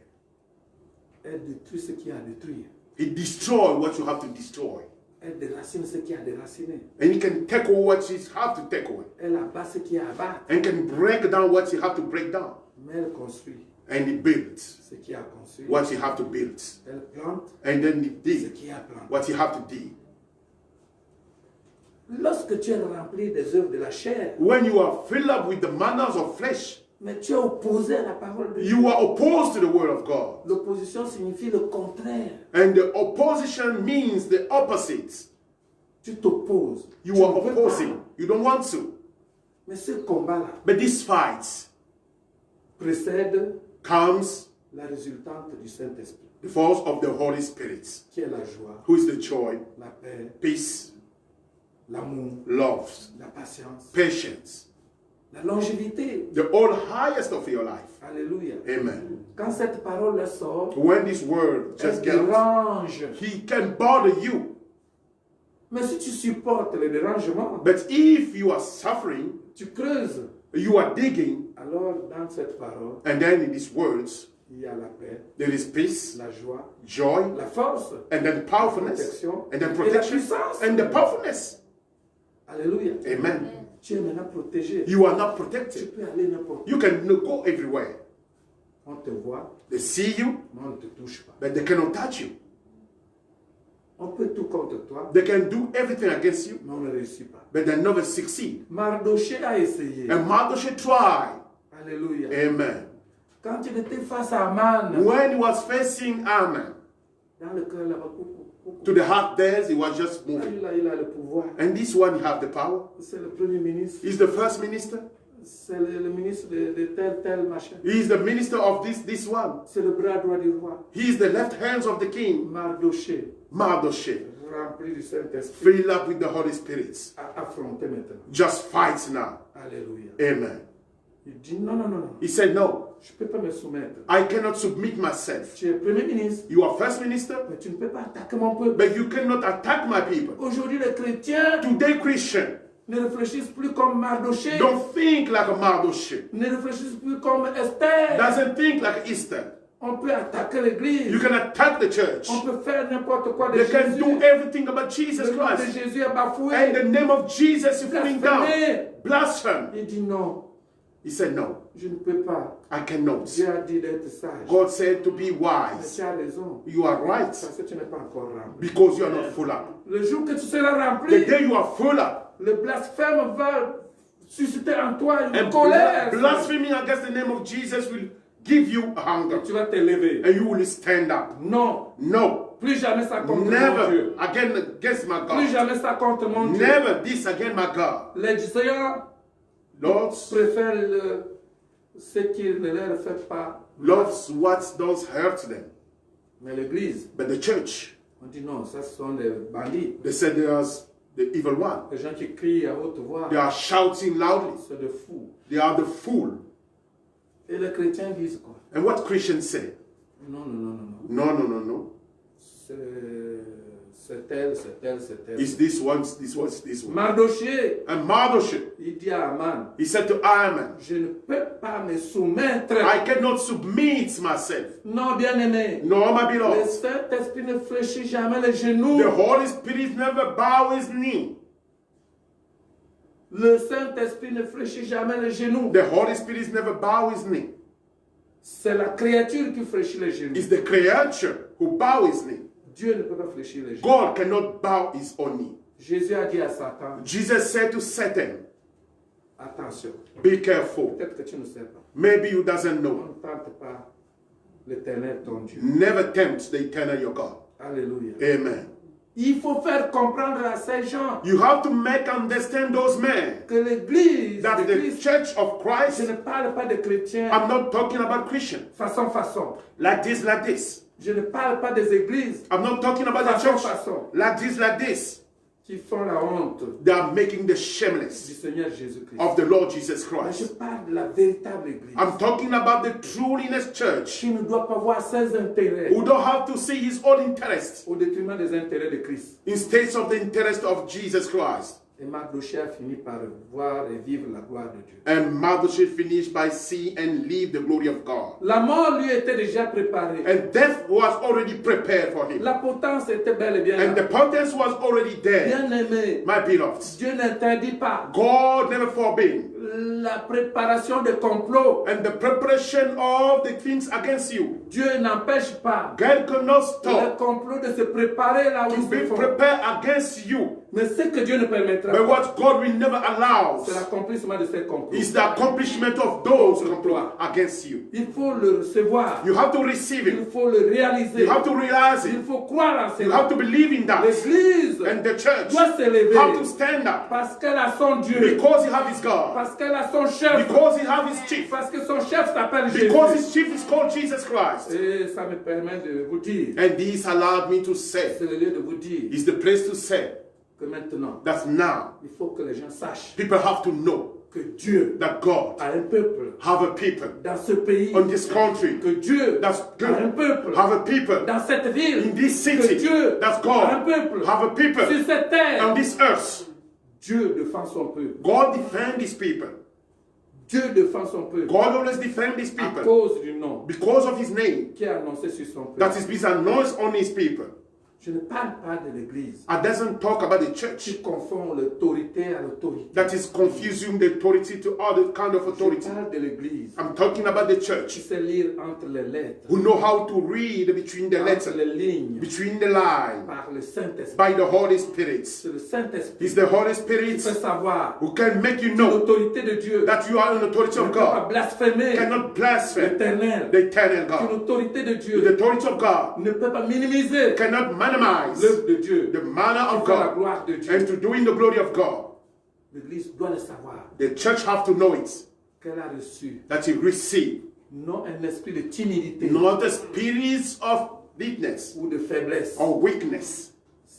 elle détruit ce qui a à détruire. it destroys what you have to destroy. Elle déracine ce qui a à déraciner. And it can take away what you have to take away. Elle abat ce qui a à abattre. And can break down what you have to break down. Mais elle construit And it builds ce qui a à construire. what you have to build. Elle plante And then it ce dig qui a à planter. what you have to dig. Lorsque tu es rempli des œuvres de la chair, When you are filled up with the manners of flesh, mais tu es opposé à la parole de Dieu. you are opposed to the word of God. L'opposition signifie le contraire. And the opposition means the opposite. Tu t'opposes. You Tu are ne veux opposing. pas You don't want to. Mais ce combat-là But this fight précède comes la résultante du Saint-Esprit, the force of the Holy Spirit, qui est la joie, who is the joy, la paix, peace, l'amour, love, la patience, patience, la longévité. the all highest of your life. Alléluia. Amen. Quand cette parole sort, When this word elle just gets, dérange. he can bother you. Mais si tu supportes le dérangement, But if you are suffering, tu creuses. you are digging, Alors, dans cette parole, and then in these words, il y a la paix, there is peace, la joie, joy, la force, and then powerfulness, protection, and then et la protection, puissance. and the powerfulness. Alléluia. Amen. Tu es maintenant protégé. You are not Tu protected. peux aller n'importe où. You can go everywhere. On te voit, They see you, mais on ne te touche pas. but they cannot touch you. On peut tout contre toi, They can do everything against you, mais on ne réussit pas. but they never succeed. Mardoché a essayé. And Mardochai tried. Alléluia. Amen. Quand il était face à Aman, When he was facing Aman, dans le cœur là-bas, coucou, coucou. to the heart there, he was just moving. Il a le pouvoir. And this one, he have the power. C'est le premier ministre. He's the first minister. C'est le ministre de tel machin. He's the minister of this one. C'est le bras droit du roi. He's the left hands of the king. Mardoché, Mardochai, rempli du Saint-Esprit, filled up with the Holy Spirit. a affronté maintenant. Just fight now. Alléluia. Amen. Il dit non, non, non, non. He said, no, Je ne peux pas me soumettre. I cannot submit myself. Tu es premier ministre, You are first minister, mais tu ne peux pas attaquer mon peuple. but you cannot attack my people. Aujourd'hui, les chrétiens Today, Christian, ne réfléchissent plus comme Mardoché, don't think like a Mardochai. ne réfléchissent plus comme Esther. Doesn't think like Easter. On peut attaquer l'église. You can attack the church. On peut faire n'importe quoi de They can Jésus. do everything about Jesus Le nom de Christ. Jésus est bafoué. And the name of Jesus is falling down. Blasphémé. Blasphemy. Il dit non, He said, no, je ne peux pas. I cannot. Dieu a dit d'être sage. God said to be Mais wise. tu as raison. You are right. Parce que tu n'es pas encore rempli. Because you are not full up. Le jour que tu seras The rempli, day you are full up, le blasphème va susciter en toi une and colère. blasphemy against the name of Jesus will give you hunger. Tu vas te lever. And you will stand up. Non, No. plus jamais ça contre mon Never Dieu. again against my Plus God. jamais ça contre mon Dieu. Never this again my God. Les géants Lord, préfèrent ce qui ne leur fait pas. loves what does hurt them. Mais l'église, But the church, on dit non, ça ce sont des bandits. they said there's the evil one. Les gens qui crient à haute voix, They are shouting loudly. c'est des fous. They are the fool. Et les chrétiens disent quoi? And what Christians say? Non, non, non, non, non. No, no, no, no. C'est tel, c'est tel, c'est tel. It's this one, this one, this one. Mardoché, And Mardochai, il dit à Aman, he said to Haman, je ne peux pas me soumettre. I cannot submit myself. Non, bien-aimé. No, my Le beloved. Saint-Esprit ne fléchit jamais les genoux. The Holy Spirit never bow his knee. Le Saint-Esprit ne fléchit jamais les genoux. The Holy Spirit never bow his knee. C'est la créature qui fléchit les genoux. It's the creature who bow his knee. Dieu ne peut pas fléchir les genoux. God cannot bow his own knee. Jésus a dit à Satan, Jesus said to Satan, attention, be careful. peut-être que tu ne sais pas. Maybe you doesn't know. Ne tente pas l'Éternel ton Dieu. Never tempt the eternal your God. Alléluia. Amen. Il faut faire comprendre à ces gens You have to make understand those men que l'Église that de the Christ, church of je Christ, ne parle pas de chrétiens I'm not talking about Christian, façon. like this, like this. Je ne parle pas des églises I'm not talking about the church, façon like this, like this. qui font la honte They are making the du shameless Seigneur Jésus-Christ. of the Lord Jesus Mais je Christ. parle de la véritable Église I'm talking about the truliness church qui ne doit pas voir ses intérêts who don't have to see his own interest au détriment des intérêts de Christ. instead of the interest of Jesus Christ. Et Mardoché a fini par voir et vivre la gloire de Dieu. And Mardochai finished by seeing and live the glory of God. La mort lui était déjà préparée. And death was already prepared for him. La potence était bel et bien And the là. potency was already there. Bien-aimé, My beloved, Dieu n'interdit pas God never forbid. la préparation de complots. And the preparation of the things against you. Dieu n'empêche pas God cannot le stop complot de se préparer là où to ils be se font. prepared against you. Mais ce que Dieu ne permettra But pas, what God will never allow c'est l'accomplissement de ces complots. is the accomplishment of those complot against you. Il faut le recevoir. You have to receive Il it. faut le réaliser. You have to realize Il it. faut croire en You cela. have to believe in that. L'Église And the church doit s'élever have to stand up parce qu'elle a son Dieu, because he have his God, parce qu'elle a son chef, because he have his chief, parce que son chef s'appelle because Jésus. his chief is called Jesus Christ. Et ça me permet de vous dire, And this allowed me to say, c'est le lieu de vous dire is the place to say que maintenant, that now il faut que les gens sachent people have to know que Dieu that God a un peuple have a people dans ce pays, on this country, que Dieu that's a un good, peuple have a people dans cette ville, in this que city, Dieu that's a un God, peuple have a people sur cette terre. on this earth. Dieu défend son peuple. God defend his people. Dieu défend son peuple God always defend his à people cause du nom because of his name qui est annoncé sur son peuple. that is being announced on his people. Je ne parle pas de l'Église It doesn't talk about the church qui confond l'autorité à l'autorité. that is confusing the authority to other kind of Je authority. parle de l'Église I'm talking about the qui church sait lire entre les lettres, who know how to read between the entre letters, les lignes, between the lines, par le Saint-Esprit. by the Holy Spirit. C'est le Saint-Esprit It's the Holy qui Spirit fait savoir who can make you know l'autorité de Dieu that you are an authority ne of peut pas God, blasphémer cannot blaspheme l'Éternel. the eternal Que God. l'autorité de The Dieu authority of God ne peut pas minimiser cannot minimize l'œuvre de Dieu, the manner qui of fait la God gloire de Dieu. and to doing the glory of God. L'Église doit le savoir The church have to know it, qu'elle a reçu that you receive non un esprit de timidité not the spirits of weakness ou de faiblesse. or weakness.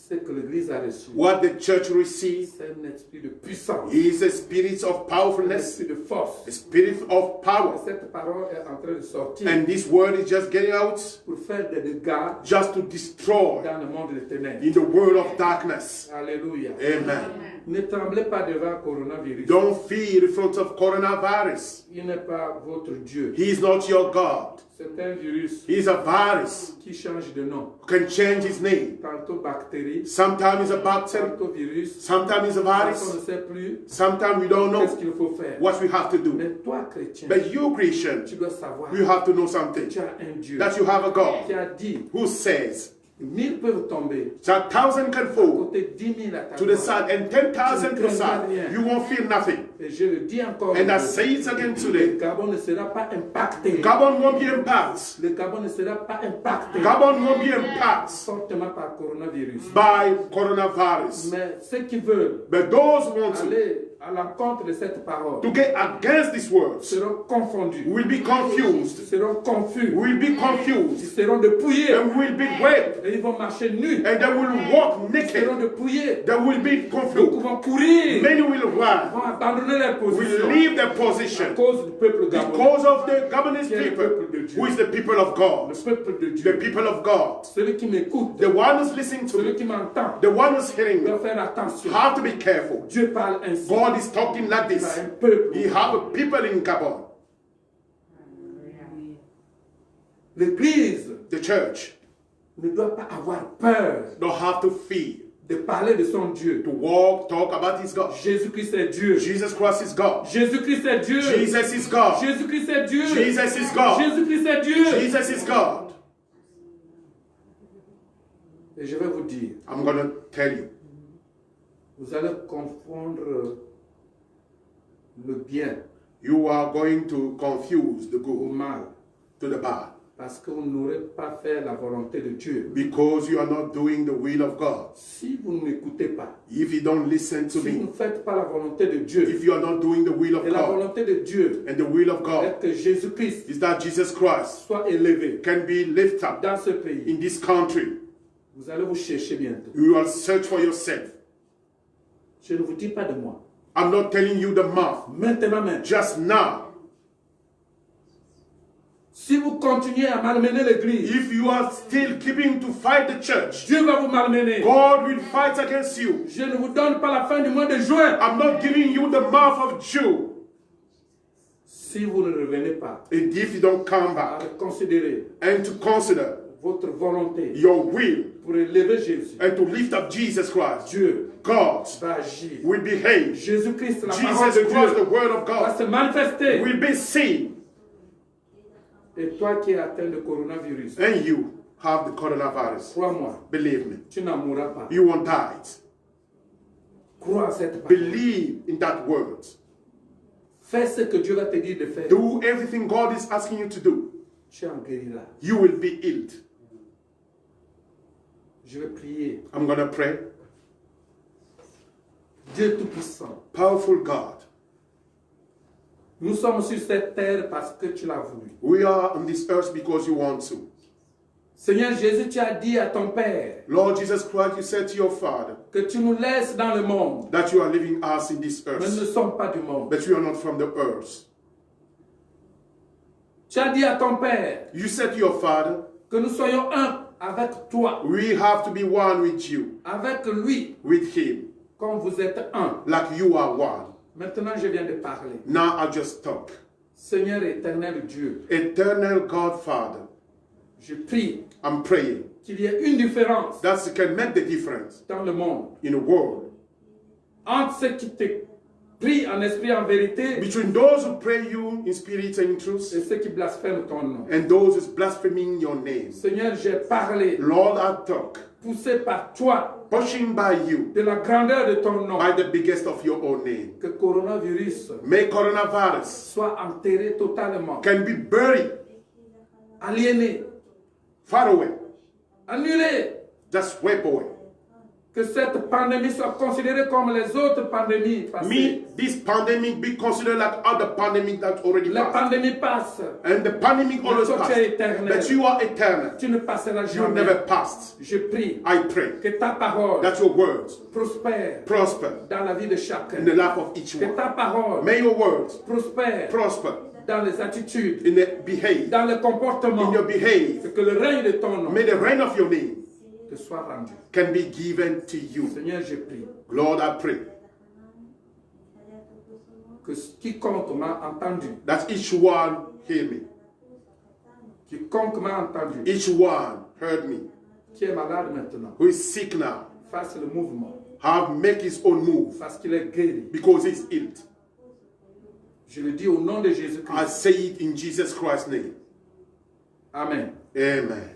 Ce que l'Église a reçu, What the church receives c'est un esprit de puissance, is a spirit of un powerfulness, esprit de force. a spirit of power. Cette parole est en train de sortir And this word is just getting out pour faire des dégâts just to destroy dans le monde des ténèbres. in the world of darkness. Alléluia. Amen. Ne tremblez pas devant le coronavirus. Don't fear in front of coronavirus. Il n'est pas votre Dieu. He is not your God. C'est un virus He is a virus qui change de nom. who can change his name. Tantôt bactérie, Sometimes it's a bacteria, tantôt virus. sometimes it's a On virus, ne sait plus sometimes we don't qu'est-ce know qu'il faut faire. what we have to do. Mais toi, chrétien, But you, Christian, tu dois savoir you have to know que something, tu as un Dieu that you have a qui God a dit who says 1000 peuvent tomber, that 1,000 can à fall côté 10 000 à ta to the droite. side and 10,000 to the side. You won't feel nothing. Et je le dis encore. And I une say fois, it again le today. Gabon ne sera pas impacté. Gabon won't be impacted. Le Gabon ne sera pas impacté Gabon won't be impacted fortement par coronavirus. by coronavirus. Mais ceux qui veulent But those who want aller à l'encontre de cette parole to get against these words seront confondus, will be confused, seront confus, will be ils confused, seront dépouillés and will be raped, et ils vont marcher nus. and they will walk Ils seront naked. dépouillés. They will be Beaucoup confused. vont courir, Many will run, vont abandonner leur will position leave their à position cause du peuple gabonais. because of the Gabonese people, who is the people of God, Le peuple de the Dieu. people of God. Celui qui m'écoute, The one who's listening to celui me, qui m'entend, the one who's hearing me, doit faire attention. have to be careful. Dieu parle ainsi. God is talking like Il this. a un peuple. He have a people in Gabon, L'Église the church, ne doit pas avoir peur don't have to fear de parler de son Dieu. to walk, talk about his God. Jésus-Christ est Dieu. Jesus Christ is God. Jésus-Christ est Dieu. Jesus is God. Jésus-Christ est Dieu. Jesus is God. Jésus-Christ est Dieu. Jesus is God. Et je vais vous dire, I'm going to tell you, vous allez confondre le bien you are going to confuse the au good mal to the bad parce que vous n'aurez pas fait la volonté de Dieu. because you are not doing the will of God. Si vous ne m'écoutez pas, If you don't listen to si vous me, ne faites pas la volonté de Dieu, if you are not doing the will of et la God volonté de Dieu and the will of God est que Jésus-Christ is that Jesus Christ soit élevé can be lifted up dans ce pays, in this country, vous allez vous chercher bientôt. you will search for yourself. Je ne vous dis pas de moi. I'm not telling you the math. Maintenant même, Just now, si vous continuez à malmener l'Église, if you are still keeping to fight the church, Dieu va vous malmener. God will fight against you. Je ne vous donne pas la fin du mois de juin. I'm not giving you the month of June. Si vous ne revenez pas And if you don't come à back considérer and to consider votre volonté your will pour élever Jésus, and to lift up Jesus Christ, Dieu God va agir. will behave. Jésus-Christ, la parole Jesus de Christ, Dieu, the word of va God, se manifester. will be seen. Et toi qui es atteint de coronavirus, and you have the coronavirus, crois-moi, believe me, tu n'en mourras pas. you won't die. Crois en cette parole. Believe in that word. Fais ce que Dieu va te dire de faire. Do everything God is asking you to do. Tu en guériras. You will be healed. Je vais prier. I'm going to pray. Dieu Tout-Puissant, Powerful God, nous sommes sur cette terre parce que tu l'as voulu. we are on this earth because you want to. Seigneur Jésus, tu as dit à ton Père Lord Jesus Christ, you said to your Father que tu nous laisses dans le monde, that you are leaving us in this mais nous ne earth, sommes pas du monde. but we are not from the earth. Tu as dit à ton Père You said to your Father, que nous soyons un avec toi, we have to be one with you, avec lui, with Him, comme vous êtes un. like you are one. Maintenant, je viens de parler. Now I just talk. Seigneur éternel Dieu, Eternal God, Father, je prie I'm praying qu'il y ait une différence that you can make the difference dans le monde in the world entre ceux qui te prient en esprit et en vérité between those who pray you in spirit and in et truth ceux qui blasphèment ton nom. and those who blaspheming your name. Seigneur, j'ai parlé, Lord, I talk, poussé par toi, pushing by you, de la grandeur de ton nom, by the biggest of your own name. que coronavirus May coronavirus soit enterré totalement, can be buried aliéné, far away, annulé, just wipe away. que cette pandémie soit considérée comme les autres pandémies passées. Me, this pandemic be considered like other pandemic that already La passed. pandémie passe, And the pandemic always toi tu passed. es éternel, But you are eternal. tu ne passeras You jamais. never passed. Je prie I pray que ta parole that your words prospère prosper dans la vie de chacun. in the life of each Que one. ta parole May your words prospère prosper dans les attitudes, in the behave, dans le comportement. in your behave. Que le règne de ton nom May the reign of your name te soit rendu. can be given to you. Seigneur, je prie Lord, I pray que quiconque m'a entendu, that each one hear me. quiconque m'a entendu, Each one heard me. qui est malade maintenant, Who is sick now, fasse le mouvement, make his own move parce qu'il est guéri. because he's healed. Je le dis au nom de I Jésus-Christ. say it in Jesus Christ's name. Amen. Amen.